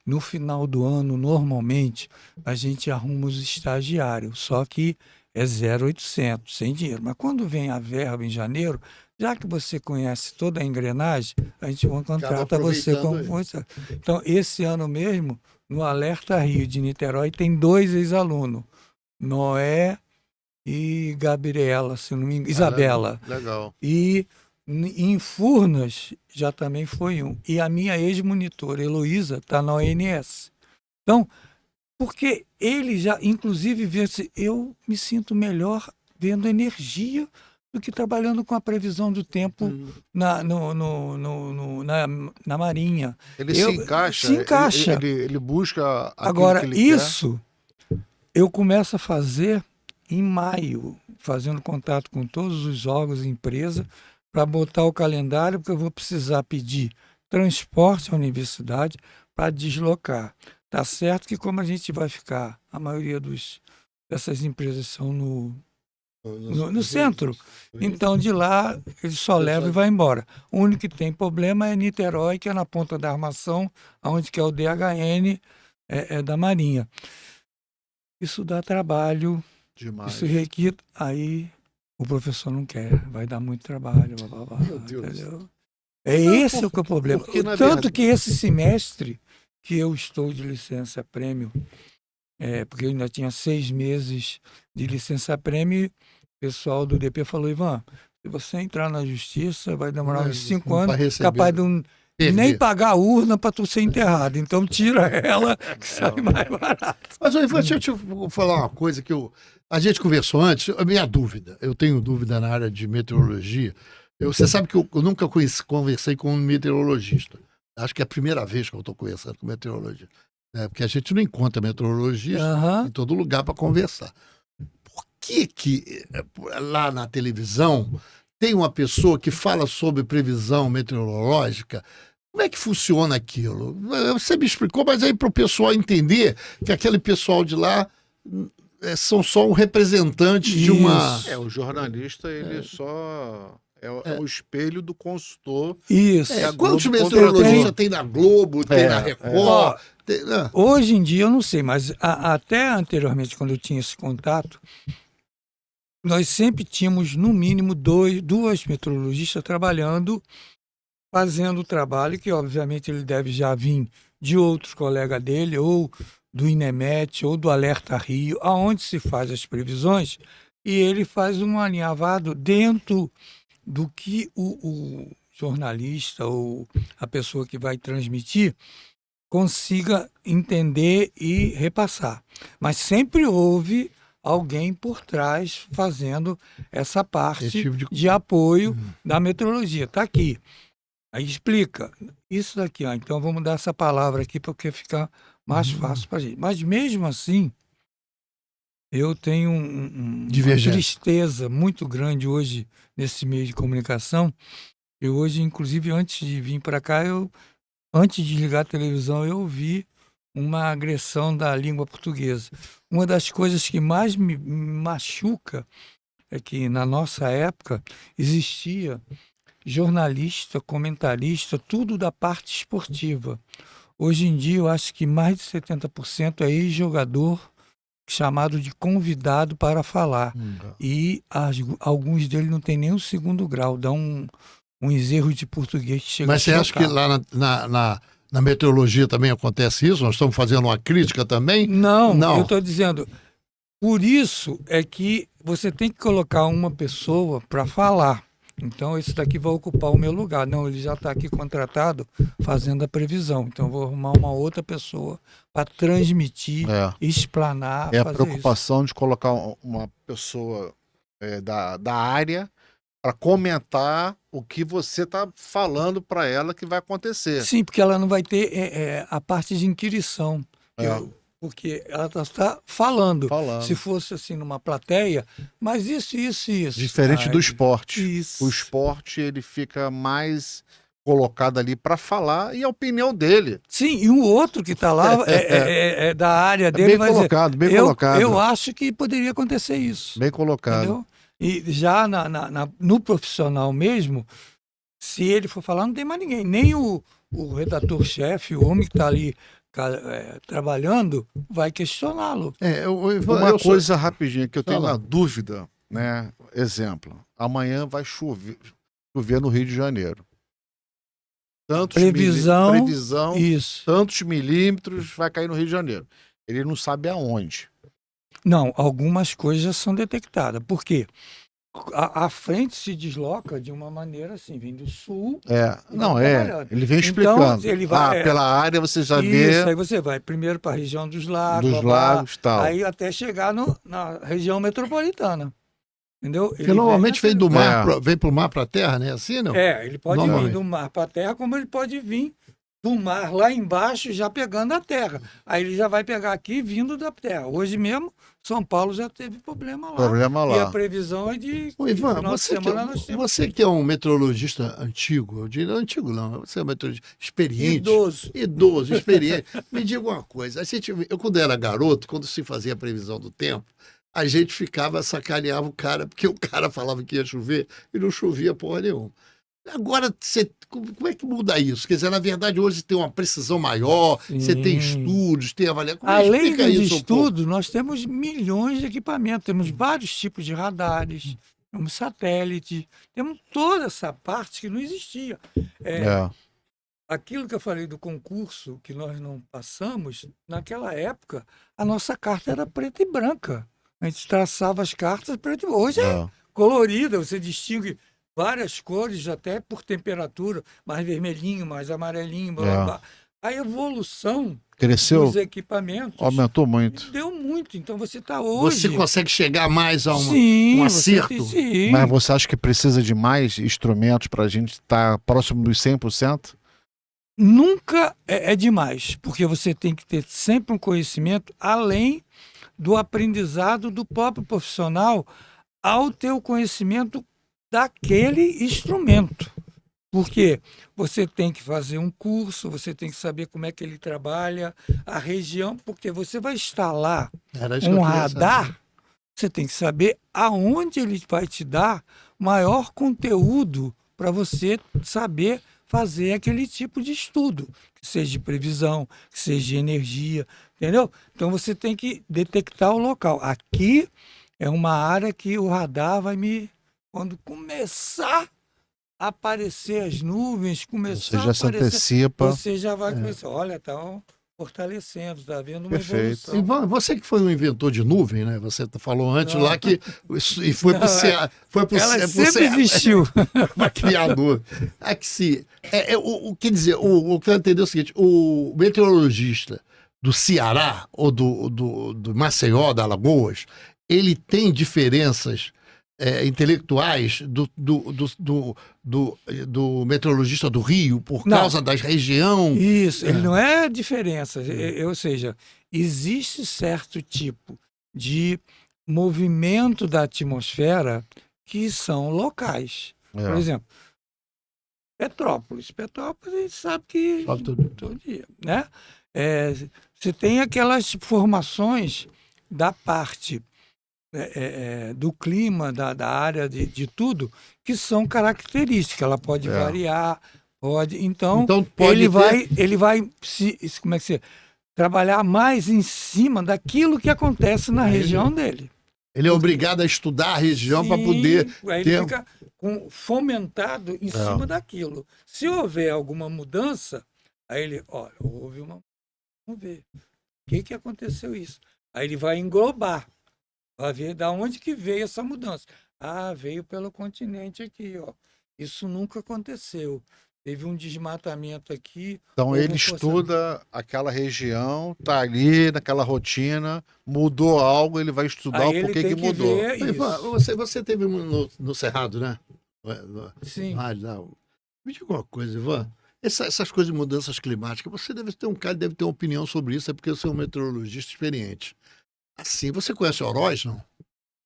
no final do ano, normalmente, a gente arruma os estagiários, só que é 0,800, sem dinheiro. Mas quando vem a verba em janeiro, já que você conhece toda a engrenagem, a gente contrata você como funcionário. Então, esse ano mesmo, no Alerta Rio de Niterói, tem 2 ex-alunos, Noé e Gabriela, se não me engano, Isabela. Legal. E em Furnas já também foi um. E a minha ex-monitora, Heloísa, está na ONS. Então, porque ele já, inclusive, vê se eu me sinto melhor vendo energia do que trabalhando com a previsão do tempo na Marinha. Ele se encaixa. Se encaixa. Ele busca aquilo Agora, que ele isso eu começo a fazer em maio, fazendo contato com todos os órgãos e empresas para botar o calendário, porque eu vou precisar pedir transporte à universidade para deslocar. Tá certo que como a gente vai ficar, a maioria dessas empresas são no centro, então de lá ele só leva e vai embora. O único que tem problema é Niterói, que é na ponta da armação, onde que é o DHN, é da Marinha. Isso dá trabalho, demais. isso requer, aí o professor não quer, vai dar muito trabalho, blá, blá, blá, Meu Deus. entendeu? Esse é o que é o problema. Tanto que esse semestre que eu estou de licença-prêmio, porque eu ainda tinha 6 meses de licença-prêmio, o pessoal do DP falou, Ivan, se você entrar na justiça, vai demorar uns 5 anos, capaz de nem pagar a urna para tu ser enterrado. Então tira ela, que sai mais barato. Mas, Ivan, deixa eu te falar uma coisa que a gente conversou antes, a minha dúvida. Eu tenho dúvida na área de meteorologia. Você sabe que eu nunca conversei com um meteorologista. Acho que é a primeira vez que eu estou conversando com meteorologia. Porque a gente não encontra meteorologista em todo lugar para conversar. Por que lá na televisão tem uma pessoa que fala sobre previsão meteorológica? Como é que funciona aquilo? Você me explicou, mas aí para o pessoal entender que aquele pessoal de lá são só um representante de uma... O jornalista, ele só... É o espelho do consultor. Isso. Quantos meteorologistas tem na Globo, tem na Record? Hoje em dia eu não sei, mas até anteriormente, quando eu tinha esse contato, nós sempre tínhamos no mínimo duas meteorologistas trabalhando, fazendo o trabalho, que obviamente ele deve já vir de outros colegas dele, ou do INEMET, ou do Alerta Rio, aonde se faz as previsões, e ele faz um alinhavado dentro do que o jornalista ou a pessoa que vai transmitir consiga entender e repassar. Mas sempre houve alguém por trás fazendo essa parte tipo de apoio da meteorologia. Está aqui. Aí explica. Isso daqui, então vamos dar essa palavra aqui porque fica mais fácil para a gente. Mas mesmo assim, eu tenho uma tristeza muito grande hoje nesse meio de comunicação. Eu hoje, inclusive, antes de vir para cá, antes de ligar a televisão, eu vi uma agressão da língua portuguesa. Uma das coisas que mais me machuca é que, na nossa época, existia jornalista, comentarista, tudo da parte esportiva. Hoje em dia, eu acho que mais de 70% é ex-jogador, chamado de convidado para falar. E alguns deles não têm nem o 2º grau, dá um erro de português que chega. Mas você acha que lá na meteorologia também acontece isso? Nós estamos fazendo uma crítica também? Não. Eu estou dizendo, por isso é que você tem que colocar uma pessoa para falar. Então, esse daqui vai ocupar o meu lugar. Não, ele já está aqui contratado fazendo a previsão. Então, eu vou arrumar uma outra pessoa para transmitir, explanar. É a preocupação de colocar uma pessoa da área para comentar o que você está falando para ela que vai acontecer. Sim, porque ela não vai ter a parte de inquirição. Porque ela está falando. Se fosse assim numa plateia, mas isso. Diferente do esporte. Isso. O esporte, ele fica mais colocado ali para falar e a opinião dele. Sim, e o outro que está lá é da área dele. Bem colocado, bem colocado. Eu acho que poderia acontecer isso. Bem colocado. Entendeu? E já no profissional mesmo, se ele for falar, não tem mais ninguém. Nem o redator-chefe, o homem que está ali trabalhando, vai questioná-lo. Uma coisa rapidinha que eu tenho uma dúvida, né? Exemplo, amanhã vai chover no Rio de Janeiro. Previsão, isso. Tantos milímetros vai cair no Rio de Janeiro. Ele não sabe aonde. Não, algumas coisas já são detectadas. Por quê? A frente se desloca de uma maneira assim, vem do sul. Não, trabalhando. ele vem Então, explicando. ele vai, Pela área você já isso, vê aí você vai primeiro para a região dos lagos, dos lagos e tal. aí até chegar na região metropolitana. Entendeu? Porque normalmente vem do mar, vem pro mar para a terra, né? Assim, não? Ele pode vir do mar para a terra, como ele pode vir do mar lá embaixo, já pegando a terra. Aí ele já vai pegar aqui vindo da terra. Hoje mesmo, São Paulo já teve problema lá. E a previsão é de Ivan, final de semana nós temos. Você que é um meteorologista antigo, eu diria antigo não, você é um meteorologista experiente. Idoso, experiente. Me diga uma coisa, eu quando era garoto, quando se fazia a previsão do tempo, a gente sacaneava o cara, porque o cara falava que ia chover e não chovia porra nenhuma. Agora, como é que muda isso? Quer dizer, na verdade, hoje tem uma precisão maior, você tem estudos, tem avaliação. Além dos estudos, nós temos milhões de equipamentos, temos vários tipos de radares, temos satélite, temos toda essa parte que não existia. Aquilo que eu falei do concurso que nós não passamos, naquela época, a nossa carta era preta e branca. A gente traçava as cartas preto e branco. Hoje é colorida, você distingue várias cores, até por temperatura, mais vermelhinho, mais amarelinho, blá, blá, blá. A evolução cresceu, dos equipamentos aumentou muito. Deu muito. Então você está hoje... Você consegue chegar mais a um acerto? Sim. Mas você acha que precisa de mais instrumentos para a gente estar próximo dos 100%? Nunca é demais, porque você tem que ter sempre um conhecimento além do aprendizado do próprio profissional ao ter o conhecimento daquele instrumento. Porque você tem que fazer um curso, você tem que saber como é que ele trabalha, a região, porque você vai instalar um radar, você tem que saber aonde ele vai te dar maior conteúdo para você saber fazer aquele tipo de estudo, que seja de previsão, que seja de energia, entendeu? Então você tem que detectar o local. Aqui é uma área que o radar vai quando começar a aparecer as nuvens, você já se antecipa. Você já vai começar. Olha, estão fortalecendo, está havendo uma evolução. Ivan, você que foi um inventor de nuvem, né? Você falou antes lá que e foi para o ela sempre existiu para criar nuvem. Quer dizer, o que eu entendi é o seguinte: o meteorologista do Ceará ou do Maceió, da Alagoas, ele tem diferenças intelectuais do meteorologista do Rio por causa da região. Isso, ele não é diferença. Ou seja, existe certo tipo de movimento da atmosfera que são locais. Por exemplo, Petrópolis. Petrópolis a gente sabe que todo dia, né? Você tem aquelas formações da parte do clima, da área de tudo, que são características. Ela pode variar, então ele vai como é que trabalhar mais em cima daquilo que acontece na região dele. Ele é obrigado a estudar a região para poder aí ele fica fomentado em cima daquilo. Se houver alguma mudança, aí ele, olha, houve uma... Vamos ver. O que aconteceu isso? Aí ele vai englobar. Vai ver de onde que veio essa mudança. Veio pelo continente aqui, ó. Isso nunca aconteceu. Teve um desmatamento aqui. Então ele estuda aquela região, tá ali naquela rotina, mudou algo, ele vai estudar o porquê que mudou. Ivan, você teve no Cerrado, né? Sim. Me diga uma coisa, Ivan. Essas coisas de mudanças climáticas, você deve ter deve ter uma opinião sobre isso, é porque você é um meteorologista experiente. Assim, você conhece Oroz, não?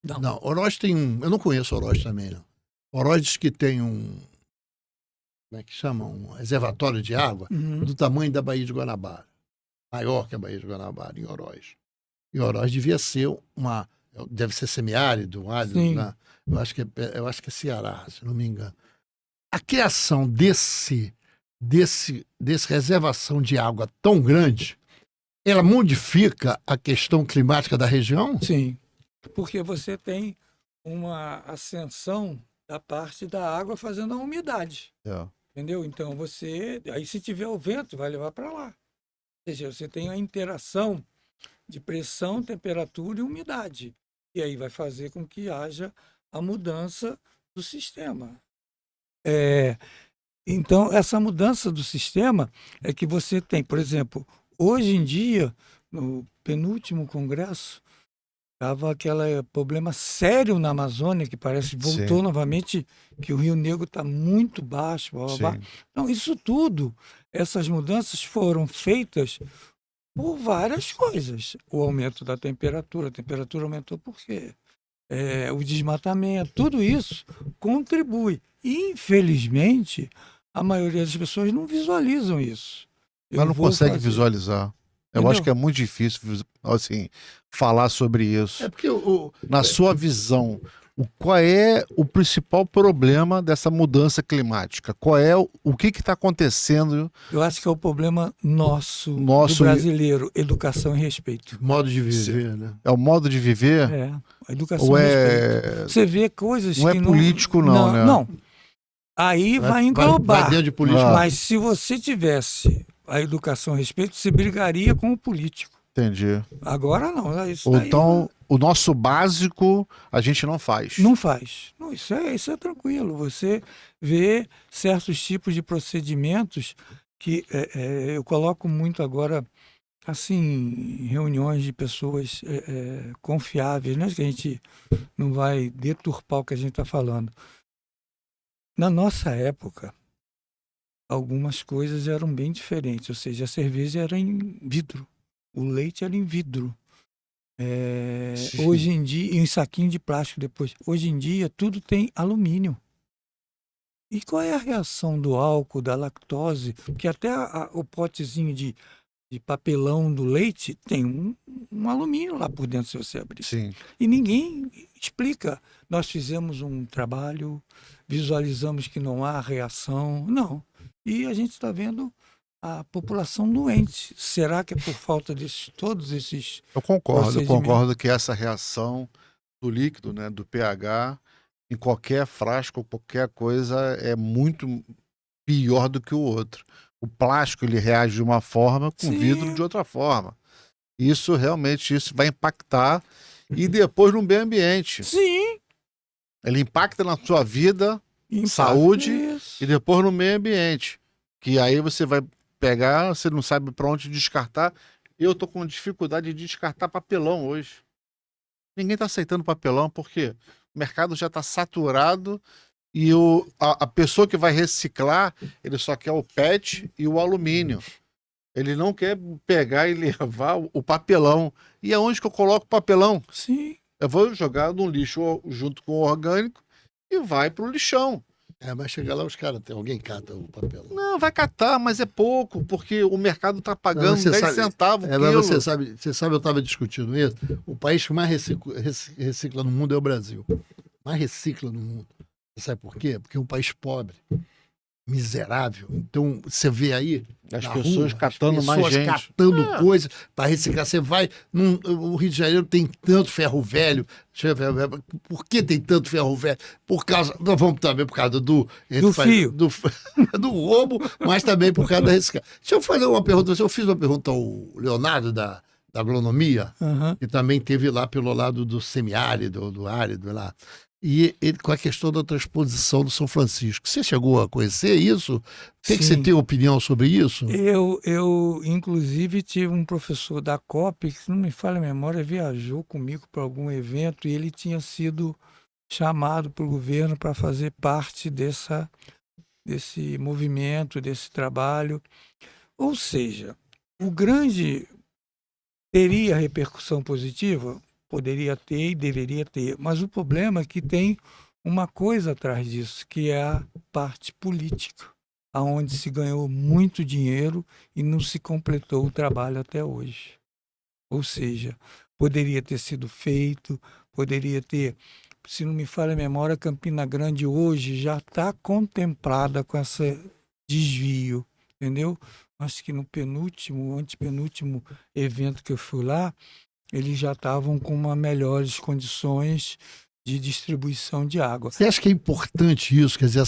Não, Oroz tem eu não conheço Oroz também, não. Oroz diz que tem como é que chama? Um reservatório de água do tamanho da Baía de Guanabara. Maior que a Baía de Guanabara, em Oroz. E Oroz devia ser deve ser semiárido, árido, né? Eu acho que é Ceará, se não me engano. A criação desse reservação de água tão grande, ela modifica a questão climática da região? Sim, porque você tem uma ascensão da parte da água fazendo a umidade. Entendeu? Então aí se tiver o vento, vai levar para lá. Ou seja, você tem a interação de pressão, temperatura e umidade. E aí vai fazer com que haja a mudança do sistema. Então, essa mudança do sistema é que você tem, por exemplo, hoje em dia, no penúltimo congresso, estava aquele problema sério na Amazônia, que parece que voltou novamente, que o Rio Negro está muito baixo. Blá, blá, blá. Então, isso tudo, essas mudanças foram feitas por várias coisas. O aumento da temperatura, a temperatura aumentou por quê? O desmatamento, tudo isso contribui. Infelizmente, a maioria das pessoas não visualizam isso. Mas não consegue visualizar. Eu acho que é muito difícil, assim, falar sobre isso. É porque na sua visão, qual é o principal problema dessa mudança climática? Qual é o que está acontecendo? Eu acho que é o problema nosso do brasileiro, educação e respeito. Modo de viver, né? É o modo de viver? A educação e respeito. Você vê coisas não que é político, não, né? Não. Aí vai englobar. Vai dentro de política. Mas se você tivesse a educação e respeito, você brigaria com o político. Entendi. Agora não. Então, o nosso básico a gente não faz. Não faz. Não, isso é tranquilo. Você vê certos tipos de procedimentos que eu coloco muito agora, assim, em reuniões de pessoas confiáveis, né? Que a gente não vai deturpar o que a gente está falando. Na nossa época, algumas coisas eram bem diferentes, ou seja, a cerveja era em vidro, o leite era em vidro. Hoje em dia, em saquinho de plástico depois. Hoje em dia, tudo tem alumínio. E qual é a reação do álcool, da lactose? Porque até o potezinho de papelão do leite tem um alumínio lá por dentro, se você abrir. Sim. E ninguém explica. Nós fizemos um trabalho, visualizamos que não há reação. Não. E a gente está vendo a população doente. Será que é por falta de todos esses... Eu concordo que essa reação do líquido, né, do pH, em qualquer frasco, qualquer coisa, é muito pior do que o outro. O plástico, ele reage de uma forma, com o vidro de outra forma. Isso realmente vai impactar. E depois no meio ambiente. Sim. Ele impacta na sua vida, saúde, e depois no meio ambiente. Que aí você vai pegar, você não sabe para onde descartar. Eu tô com dificuldade de descartar papelão hoje. Ninguém está aceitando papelão porque o mercado já está saturado e a pessoa que vai reciclar, ele só quer o PET e o alumínio. Ele não quer pegar e levar o papelão. E aonde que eu coloco o papelão? Sim. Eu vou jogar no lixo junto com o orgânico e vai pro lixão. Mas chegar lá os caras, alguém cata o papelão. Não, vai catar, mas é pouco, porque o mercado está pagando 10 centavos mas você sabe, eu estava discutindo isso. O país que mais recicla no mundo é o Brasil. Mais recicla no mundo. Você sabe por quê? Porque é um país pobre, miserável. Então, você vê aí as pessoas catando mais gente. Catando coisas para reciclar. Você vai... O Rio de Janeiro tem tanto ferro velho. Por que tem tanto ferro velho? Vamos também por causa do fio. Do roubo, mas também por causa da reciclagem. Deixa eu fazer uma pergunta. Eu fiz uma pergunta ao Leonardo da agronomia, que também teve lá pelo lado do semiárido, do árido lá. E ele, com a questão da transposição do São Francisco. Você chegou a conhecer isso? O que você tem opinião sobre isso? Eu, inclusive, tive um professor da COP, que, se não me falha a memória, viajou comigo para algum evento e ele tinha sido chamado pelo governo para fazer parte desse movimento, desse trabalho. Ou seja, o grande teria repercussão positiva? Poderia ter e deveria ter, mas o problema é que tem uma coisa atrás disso, que é a parte política, aonde se ganhou muito dinheiro e não se completou o trabalho até hoje. Ou seja, poderia ter sido feito, poderia ter, se não me falha a memória, Campina Grande hoje já está contemplada com esse desvio, entendeu? Acho que no antepenúltimo evento que eu fui lá, eles já estavam com melhores condições de distribuição de água. Você acha que é importante isso? Quer dizer,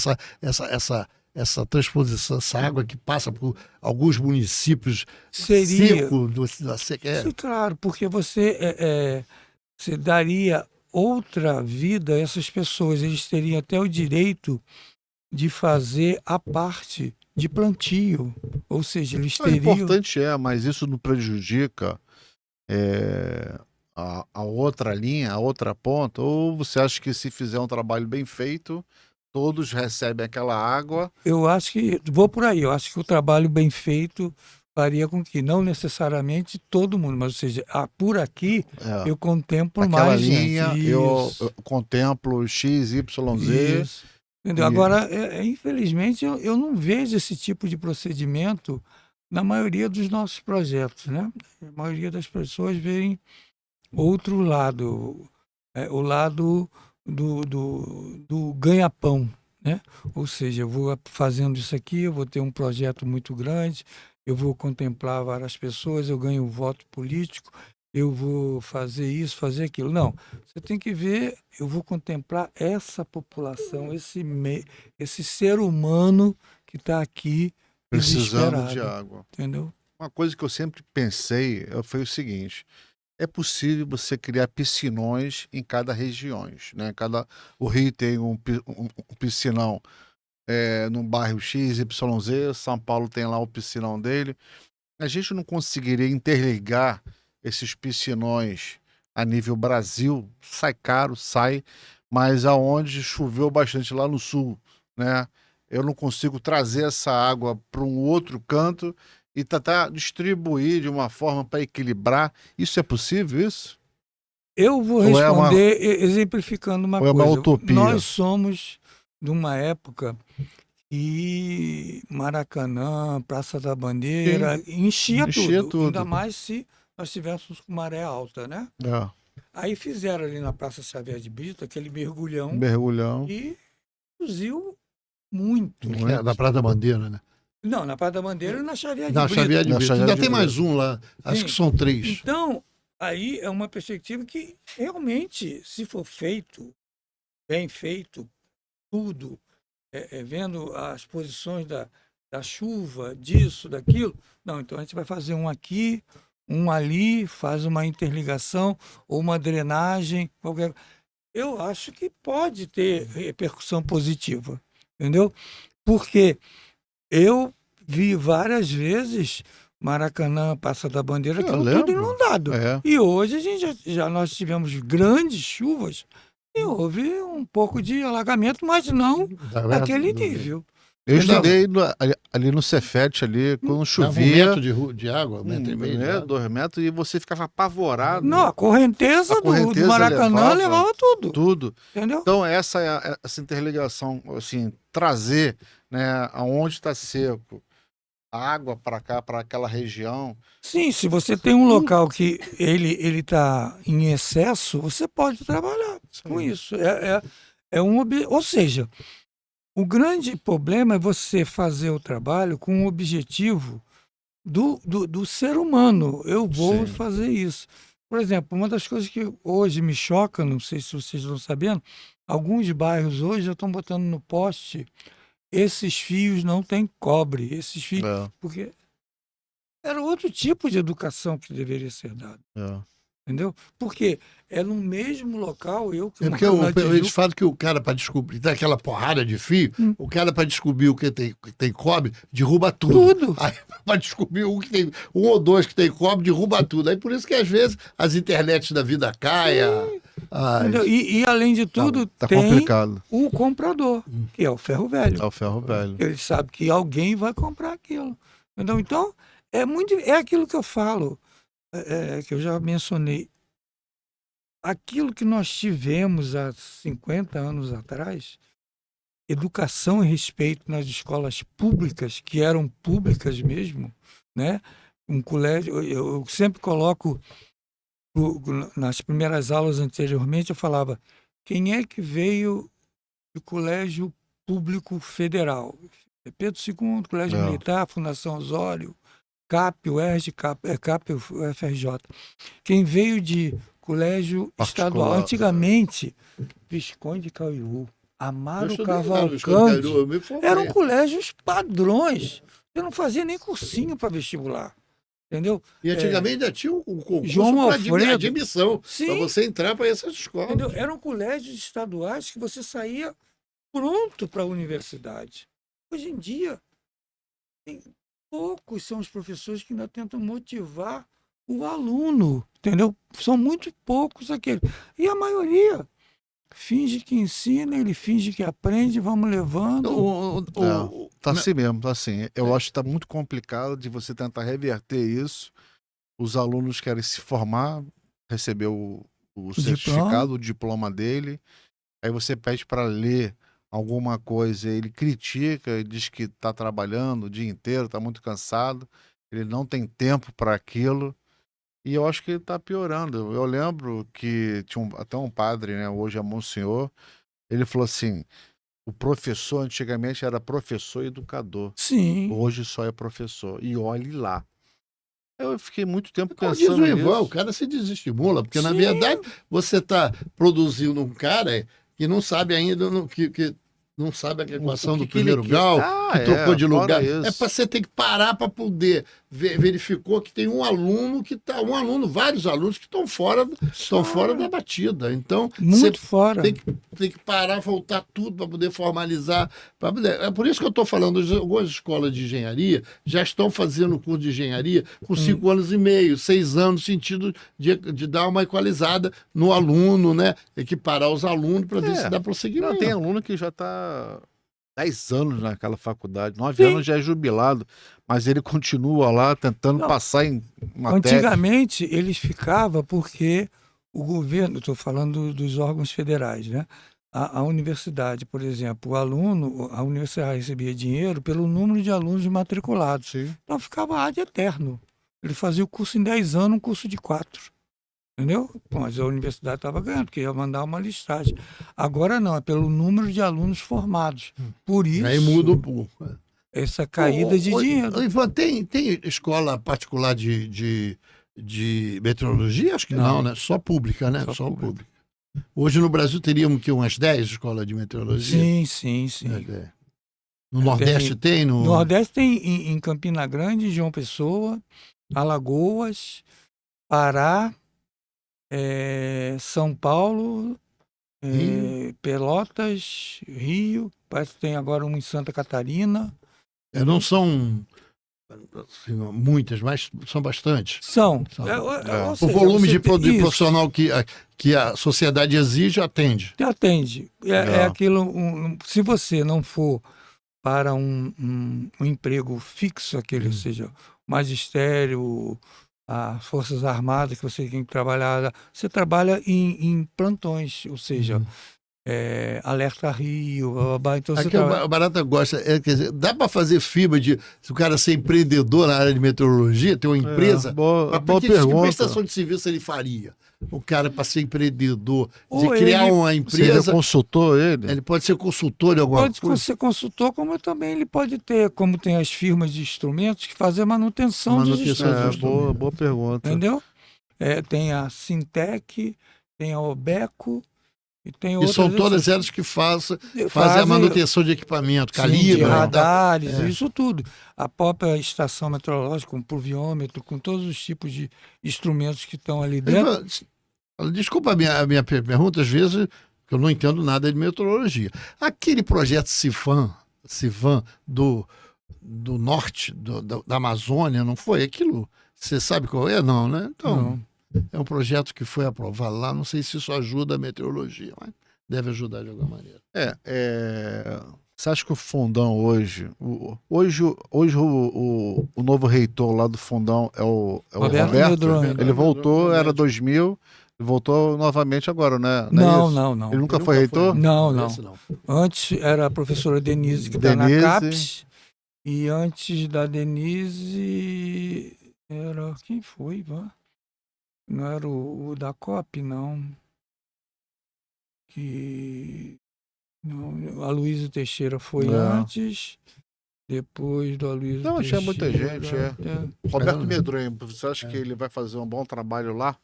essa transposição, essa água que passa por alguns municípios Seria. da seca? Sim, claro, porque você daria outra vida a essas pessoas. Eles teriam até o direito de fazer a parte de plantio. Ou seja, eles O teriam. importante mas isso não prejudica a outra linha, a outra ponta? Ou você acha que se fizer um trabalho bem feito, todos recebem aquela água? Eu acho que. Vou por aí. Eu acho que o trabalho bem feito faria com que não necessariamente todo mundo, mas, ou seja, por aqui eu contemplo Aquela mais linha, gente. eu contemplo X, Y, Z. Isso. Entendeu? Agora, infelizmente, eu não vejo esse tipo de procedimento na maioria dos nossos projetos, né? A maioria das pessoas veem outro lado, o lado do ganha-pão, né? Ou seja, eu vou fazendo isso aqui, eu vou ter um projeto muito grande, eu vou contemplar várias pessoas, eu ganho voto político, eu vou fazer isso, fazer aquilo. Não, você tem que ver, eu vou contemplar essa população, esse ser humano que está aqui Precisando de desesperado, água. entendeu? Uma coisa que eu sempre pensei foi o seguinte: é possível você criar piscinões em cada região, né? O Rio tem um piscinão no bairro X, Y, Z, São Paulo tem lá o piscinão dele. A gente não conseguiria interligar esses piscinões a nível Brasil? Sai caro, sai, mas aonde choveu bastante lá no sul, né? Eu não consigo trazer essa água para um outro canto e tentar distribuir de uma forma para equilibrar. Isso é possível, isso? Eu vou Ou é uma, responder exemplificando uma ou é uma coisa. utopia? Nós somos de uma época que Maracanã, Praça da Bandeira, enchia Enchia tudo. Ainda tudo. mais se nós tivéssemos com maré alta, né? É, Aí fizeram ali na Praça Xavier de Brito aquele mergulhão mergulhão. e reduziu muito. Da Praça da Bandeira, né? Não, na Praça da Bandeira e na Xavier de Na Brito. Xavier de Na Brito. Xavier Ainda de tem Brito. mais um lá. Acho Sim. que são 3. Então, aí é uma perspectiva que realmente, se for feito, bem feito, tudo, vendo as posições da chuva, disso, daquilo, não, então a gente vai fazer um aqui, um ali, faz uma interligação ou uma drenagem, qualquer. Eu acho que pode ter repercussão positiva, entendeu? Porque eu vi várias vezes Maracanã, Praça da Bandeira, Eu aquilo tudo lembro. inundado. É. E hoje a gente nós tivemos grandes chuvas e houve um pouco de alagamento, mas não daquele nível. Eu Entendeu? estudei ali no Cefet, ali, quando Dava chovia, 1 metro de água, 1,5 metro de água. 2 metros, e você ficava apavorado. Não, a correnteza, A correnteza do Maracanã levava tudo. tudo. Entendeu? Então, essa interligação, assim, trazer, né, aonde está seco, a água para cá, para aquela região. Sim, se você tem um local que ele está em excesso, você pode trabalhar com isso. Ou seja, o grande problema é você fazer o trabalho com o objetivo do ser humano. Eu vou Sim. fazer isso. Por exemplo, uma das coisas que hoje me choca, não sei se vocês estão sabendo, alguns bairros hoje já estão botando no poste, esses fios não têm cobre, esses fios, porque era outro tipo de educação que deveria ser dada. Entendeu? Porque é no mesmo local porque eles falam que o cara, para descobrir, tem aquela porrada de fio, o cara, para descobrir o que tem cobre, derruba tudo. Aí, para descobrir um que tem um ou dois que tem cobre, derruba tudo. Aí por isso que às vezes as internets da vida caem. E além de tudo, tá tem complicado. o comprador, que é o ferro velho. É o ferro velho. Ele sabe que alguém vai comprar aquilo. Entendeu? Então, é aquilo que eu falo. Que eu já mencionei, aquilo que nós tivemos há 50 anos atrás, educação e respeito nas escolas públicas, que eram públicas mesmo, né? Um colégio, eu sempre coloco, nas primeiras aulas anteriormente, eu falava, quem é que veio do colégio público federal? Pedro II, Colégio Militar, Fundação Osório, CAP, UERJ, CAP, UFRJ. Quem veio de colégio estadual, antigamente, Visconde de Caiuru, Amaro estudei lá no Cavalcante. Escoteiro, eu me formei. Eram colégios padrões. Eu não fazia nem cursinho para vestibular. Entendeu? E antigamente ainda tinha um concurso João para Alfredo. admissão, para Sim. você entrar para essas escolas. Entendeu? Eram colégios estaduais que você saía pronto para a universidade. Hoje em dia, poucos são os professores que ainda tentam motivar o aluno, entendeu? São muito poucos aqueles. E a maioria finge que ensina, ele finge que aprende, vamos levando. Tá assim mesmo, tá assim. Eu acho que tá muito complicado de você tentar reverter isso. Os alunos querem se formar, receber o certificado, o diploma dele. Aí você pede para ler alguma coisa, ele critica, ele diz que está trabalhando o dia inteiro, está muito cansado, ele não tem tempo para aquilo. E eu acho que está piorando. Eu lembro que tinha até um padre, né, hoje é Monsenhor, ele falou assim: o professor antigamente era professor e educador. Sim. Hoje só é professor. E olhe lá. Eu fiquei muito tempo Como diz pensando o Ivan, nisso. o cara se desestimula, porque na Sim. verdade você está produzindo um cara que não sabe ainda, que não sabe a equação do que ele primeiro quer? grau, Ah, que trocou de fora lugar. isso. É para você ter que parar para poder verificou que tem um aluno que está, vários alunos que estão fora da batida. Então, Muito fora. Tem que parar, voltar tudo para poder formalizar. É por isso que eu estou falando, algumas escolas de engenharia já estão fazendo o curso de engenharia com 5 anos e meio, 6 anos, no sentido de dar uma equalizada no aluno, né? Equiparar os alunos para ver se dá prosseguimento. Não, tem aluno que já está 10 anos naquela faculdade, 9 Sim. anos já é jubilado, mas ele continua lá tentando passar em matéria. Antigamente, eles ficavam porque o governo, estou falando dos órgãos federais, né? A universidade, por exemplo, a universidade recebia dinheiro pelo número de alunos matriculados. Sim. Então ficava ad eterno. Ele fazia o curso em 10 anos, um curso de 4. Entendeu? Mas a universidade estava ganhando, porque ia mandar uma listagem. Agora não, é pelo número de alunos formados. Por isso, aí muda um pouco. Essa caída de dinheiro. Ivan, tem escola particular de meteorologia? Acho que não, né? Só pública, né? Só pública. Hoje no Brasil teríamos que umas 10 escolas de meteorologia? Sim. No Nordeste tem? No Nordeste tem em Campina Grande, João Pessoa, Alagoas, Pará, São Paulo, Pelotas, Rio, parece que tem agora um em Santa Catarina. Não são assim, muitas, mas são bastantes. São. O volume de profissional que a sociedade exige, atende. Atende. É aquilo, se você não for para um emprego fixo, aquele, ou seja, magistério, as Forças Armadas, que você tem que trabalhar, você trabalha em plantões, ou seja, Alerta Rio, então aqui o Barata gosta, quer dizer, dá para fazer fibra se o cara ser empreendedor na área de meteorologia, ter uma empresa? Boa Que prestação de serviço ele faria? O cara para ser empreendedor, criar uma empresa. Seria consultor ele? Ele pode ser consultor de alguma coisa? Pode ser consultor, como também ele pode ter, como tem as firmas de instrumentos que fazem manutenção dos instrumentos. Boa pergunta. Entendeu? Tem a Sintec, tem a Obeco, e são todas elas que fazem a manutenção de equipamento, calibre, de radares, isso tudo. A própria estação meteorológica, com pluviômetro, com todos os tipos de instrumentos que estão ali dentro. Desculpa a minha pergunta, às vezes, que eu não entendo nada de meteorologia. Aquele projeto CIFAM do norte, da Amazônia, não foi aquilo? Você sabe qual é? Não, né? Então... Não. É um projeto que foi aprovado lá, não sei se isso ajuda a meteorologia, mas deve ajudar de alguma maneira. Você acha que o Fundão hoje o novo reitor lá do Fundão é o Roberto? Ele voltou, era 2000, voltou novamente agora, né? Não. Ele nunca foi reitor? Não. Antes era a professora Denise, que está na CAPES, e antes da Denise era... Quem foi, Ivan? Não era o da COP, não. Não, a Luísa Teixeira foi antes, depois do Aloysio Teixeira. Não, tinha muita gente, Roberto Medronho, você acha que ele vai fazer um bom trabalho lá?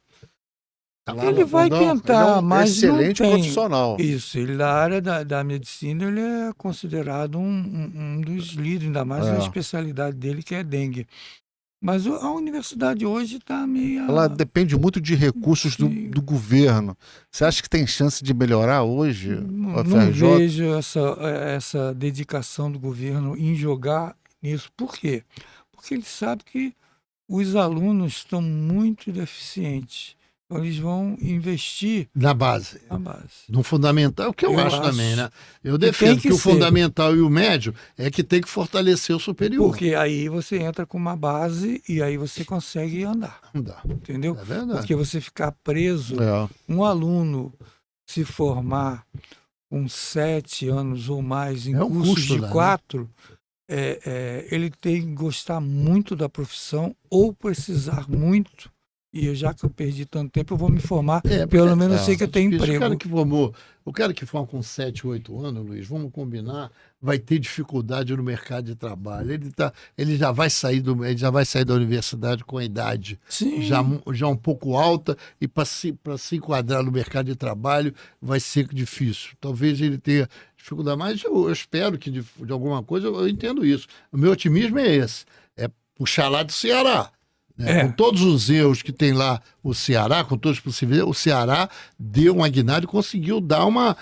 Ele vai tentar, mas excelente não tem. profissional. Isso, ele na área da medicina, ele é considerado um dos líderes, ainda mais na especialidade dele, que é dengue. Mas a universidade hoje está meio... Ela depende muito de recursos do governo. Você acha que tem chance de melhorar hoje a Não FRJ? vejo essa dedicação do governo em jogar nisso. Por quê? Porque ele sabe que os alunos estão muito deficientes. Então, eles vão investir Na base. No fundamental, o que eu acho também, né? Eu defendo que o fundamental e o médio é que tem que fortalecer o superior. Porque aí você entra com uma base e aí você consegue andar. Entendeu? É verdade. Porque você ficar preso, um aluno se formar com 7 anos ou mais em cursos de 4, ele tem que gostar muito da profissão ou precisar muito. E já que eu perdi tanto tempo, eu vou me formar. Pelo menos eu sei que eu tenho emprego. O cara que forma com 7, 8 anos, Luiz, vamos combinar, vai ter dificuldade no mercado de trabalho. Ele já vai sair da universidade com a idade já um pouco alta, e para se enquadrar no mercado de trabalho vai ser difícil. Talvez ele tenha dificuldade, mas eu espero que de alguma coisa eu entendo isso. O meu otimismo é esse, é puxar lá do Ceará. Com todos os erros que tem lá o Ceará, com todos os possíveis, o Ceará deu uma guinada e conseguiu dar uma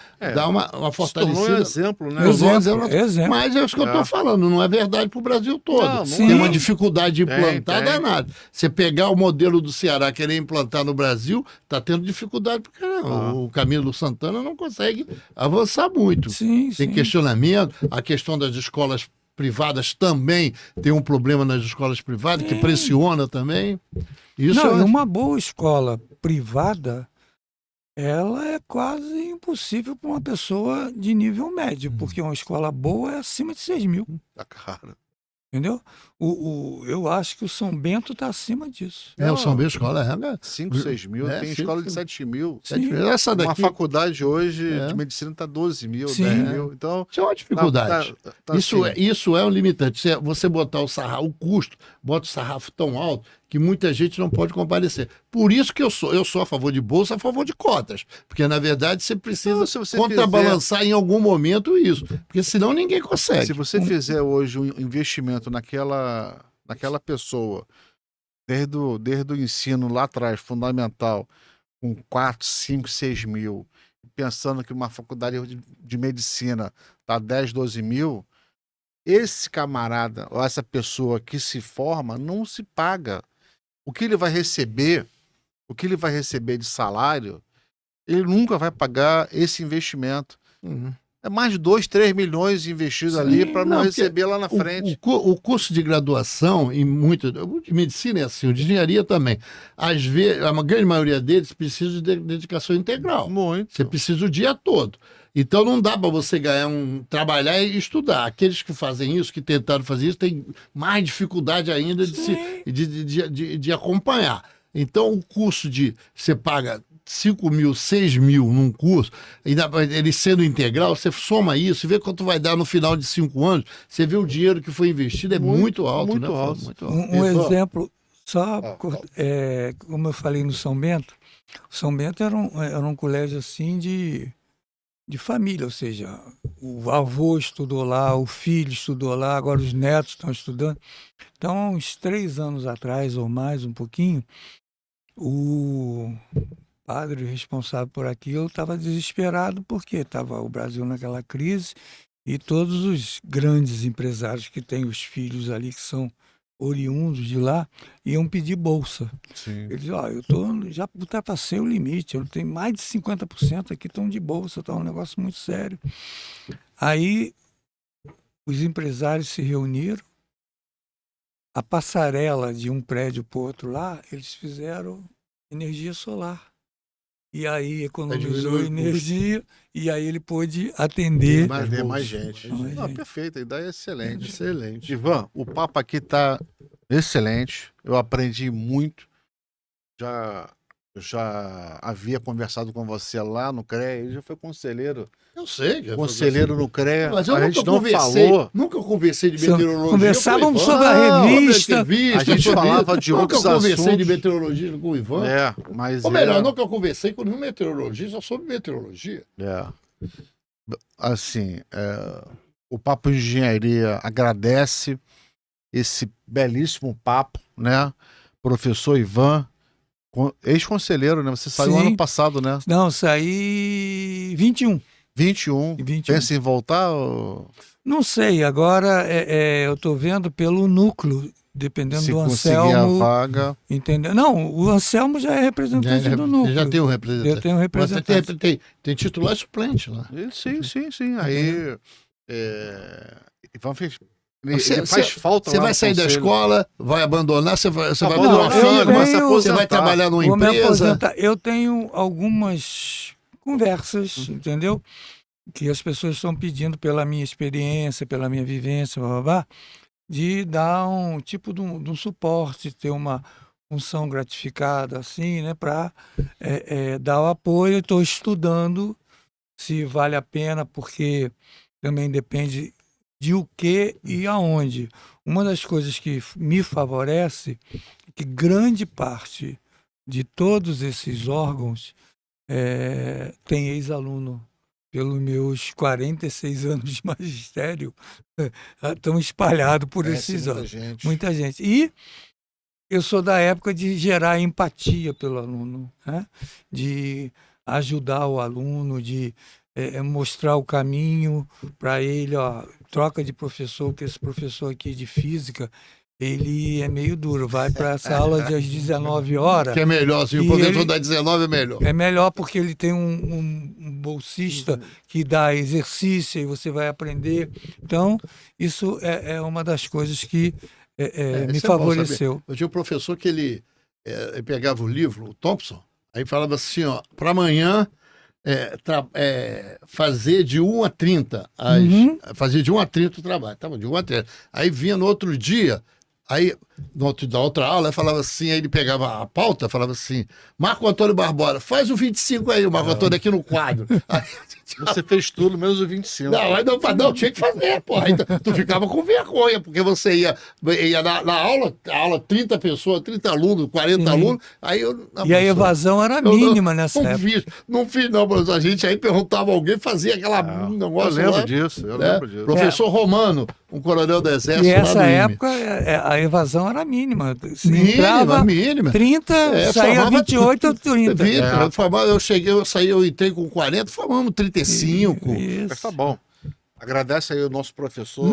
fortalecida. Um exemplo, né? Exemplo. Mas é isso que eu estou falando, não é verdade para o Brasil todo. Tem uma dificuldade de implantar danada. Você pegar o modelo do Ceará, querer implantar no Brasil, está tendo dificuldade, porque o Camilo Santana não consegue avançar muito. Tem questionamento, a questão das escolas privadas também tem um problema nas escolas privadas, que pressiona também. Uma boa escola privada, ela é quase impossível para uma pessoa de nível médio, porque uma escola boa é acima de 6 mil. Tá caro. Entendeu? Eu acho que o São Bento está acima disso. O São Bento escola é 5, 6 mil, tem escola de 7 mil. Essa daqui... Uma faculdade hoje de medicina está 12 mil, 10 mil. Então, isso é uma dificuldade. Isso é um limitante. Você botar o custo, bota o sarrafo tão alto que muita gente não pode comparecer. Por isso que eu sou a favor de bolsa, a favor de cotas. Porque, na verdade, você precisa contrabalançar em algum momento isso. Porque senão ninguém consegue. Se você fizer hoje um investimento naquela pessoa, desde o ensino lá atrás, fundamental, com 4, 5, 6 mil, pensando que uma faculdade de medicina está 10, 12 mil, esse camarada ou essa pessoa que se forma não se paga. O que ele vai receber de salário, ele nunca vai pagar esse investimento. É mais de 2, 3 milhões investidos ali para não receber lá na frente. O curso de graduação, de medicina é assim, o de engenharia também. Às vezes, a grande maioria deles precisa de dedicação integral. Muito. Você precisa o dia todo. Então não dá para você trabalhar e estudar. Aqueles que fazem isso, que tentaram fazer isso, têm mais dificuldade ainda de acompanhar. Então o curso você paga 5 mil, 6 mil num curso, ele sendo integral, você soma isso, vê quanto vai dar no final de 5 anos, você vê o dinheiro que foi investido, é muito alto. Muito alto. Um exemplo, como eu falei no São Bento, o São Bento era um colégio assim de família, ou seja, o avô estudou lá, o filho estudou lá, agora os netos estão estudando. Então, há uns 3 anos atrás, ou mais, um pouquinho, o padre responsável por aquilo estava desesperado porque estava o Brasil naquela crise e todos os grandes empresários que têm os filhos ali, que são oriundos de lá, iam pedir bolsa. Ele disse, já ultrapassei o limite, eu tenho mais de 50% aqui estão de bolsa, está um negócio muito sério. Aí os empresários se reuniram, a passarela de um prédio para o outro lá, eles fizeram energia solar. E aí economizou energia e aí ele pôde atender mais gente. Perfeito, a ideia é excelente. Excelente. Ivan, o papo aqui tá excelente. Eu aprendi muito. Já Eu já havia conversado com você lá no CREA, ele já foi conselheiro. Eu sei. Conselheiro no CREA. Mas eu a gente nunca não conversei, falou. nunca conversei de meteorologia. Conversávamos com o Ivan. sobre a revista. A gente falava de outros Nunca conversei assuntos. de meteorologia com o Ivan. Mas Ou melhor, nunca conversei com nenhum meteorologista sobre meteorologia. Assim, o Papo de Engenharia agradece esse belíssimo papo, né? Professor Ivan, ex-conselheiro, né? Você saiu Sim. ano passado, né? Não, saí 21. 21. 21. Pensa em voltar? Ou... Não sei, agora eu estou vendo pelo núcleo, dependendo Se do conseguir Anselmo. a vaga. Entendeu? Não, o Anselmo já é representante do núcleo. Já tem um representante. Eu tenho um representante. Mas tem titular e suplente lá. Sim. Aí, Ivan fez... Ele faz falta Você lá vai no sair da conselho. escola, vai abandonar, você vai Tá ver bom, uma filha, vai se você vai aposentar. trabalhar numa Vou me empresa. aposentar. Eu tenho algumas conversas, entendeu? Que as pessoas estão pedindo pela minha experiência, pela minha vivência, blá, blá, blá, de dar um tipo de um suporte, ter uma função gratificada, assim, né, para dar o apoio. Estou estudando se vale a pena, porque também depende de o que e aonde. Uma das coisas que me favorece é que grande parte de todos esses órgãos tem ex-aluno. Pelos meus 46 anos de magistério, estão espalhados por esses anos. Muita gente. E eu sou da época de gerar empatia pelo aluno, né? De ajudar o aluno, de mostrar o caminho para ele, ó, troca de professor, porque esse professor aqui de física, ele é meio duro, vai para essa aula às 19 horas. Que é melhor, se o professor dá 19 é melhor. É melhor porque ele tem um bolsista que dá exercício e você vai aprender. Então, isso é uma das coisas que me favoreceu. Eu tinha um professor que ele pegava o livro, o Thompson, aí falava assim, ó, para amanhã fazer de 1 a 30. Fazia de 1 a 30 o trabalho. Tava de 1 a 30. Aí vinha no outro dia, aí da outra aula, falava assim, aí ele pegava a pauta, falava assim, Marco Antônio Barbosa, faz o 25 aí, o Marco Antônio aqui no quadro. Aí, você fez tudo, menos o 25. Não, tinha que fazer, porra. Aí tu ficava com vergonha, porque você ia na aula 30 pessoas, 30 alunos, 40 alunos, aí eu... E a evasão era mínima nessa época. Não fiz, mas a gente aí perguntava alguém, fazia aquela negócio eu lembro lá, disso. Professor Romano, um coronel do exército. E essa lá no época a evasão era mínima. Mínima. 30, saía 28 ou 30. Eu entrei com 40, formamos 35. Mas tá bom. Agradece aí o nosso professor,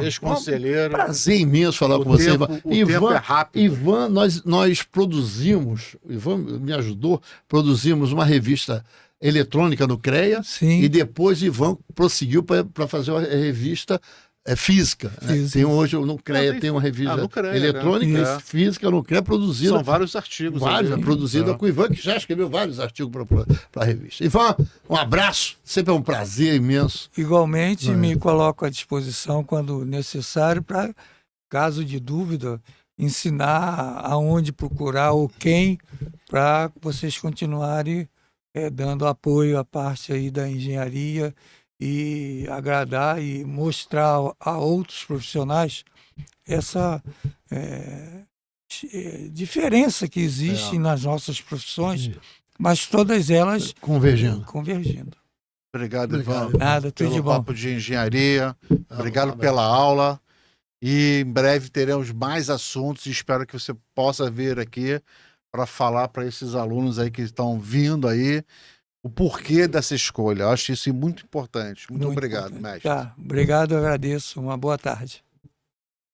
ex-conselheiro. Prazer imenso falar com você, Ivan. O tempo é rápido. Ivan, nós produzimos, Ivan me ajudou, produzimos uma revista eletrônica no CREA. Sim. E depois Ivan prosseguiu para fazer uma revista física. Né? Tem hoje no CREA tem uma revista eletrônica e física no CREA produzida. São vários artigos. Produzida com o Ivan, que já escreveu vários artigos para a revista. Ivan, um abraço, sempre é um prazer imenso. Igualmente, me coloco à disposição quando necessário para, caso de dúvida, ensinar aonde procurar ou quem, para vocês continuarem dando apoio à parte aí da engenharia e agradar e mostrar a outros profissionais essa diferença que existe nas nossas profissões, mas todas elas convergindo. Obrigado, Ivan. Nada, tudo de bom. Papo de engenharia. Obrigado pela aula. E em breve teremos mais assuntos e espero que você possa vir aqui para falar para esses alunos aí que estão vindo aí o porquê dessa escolha. Eu acho isso muito importante. Muito obrigado, mestre. Tá, obrigado, eu agradeço. Uma boa tarde.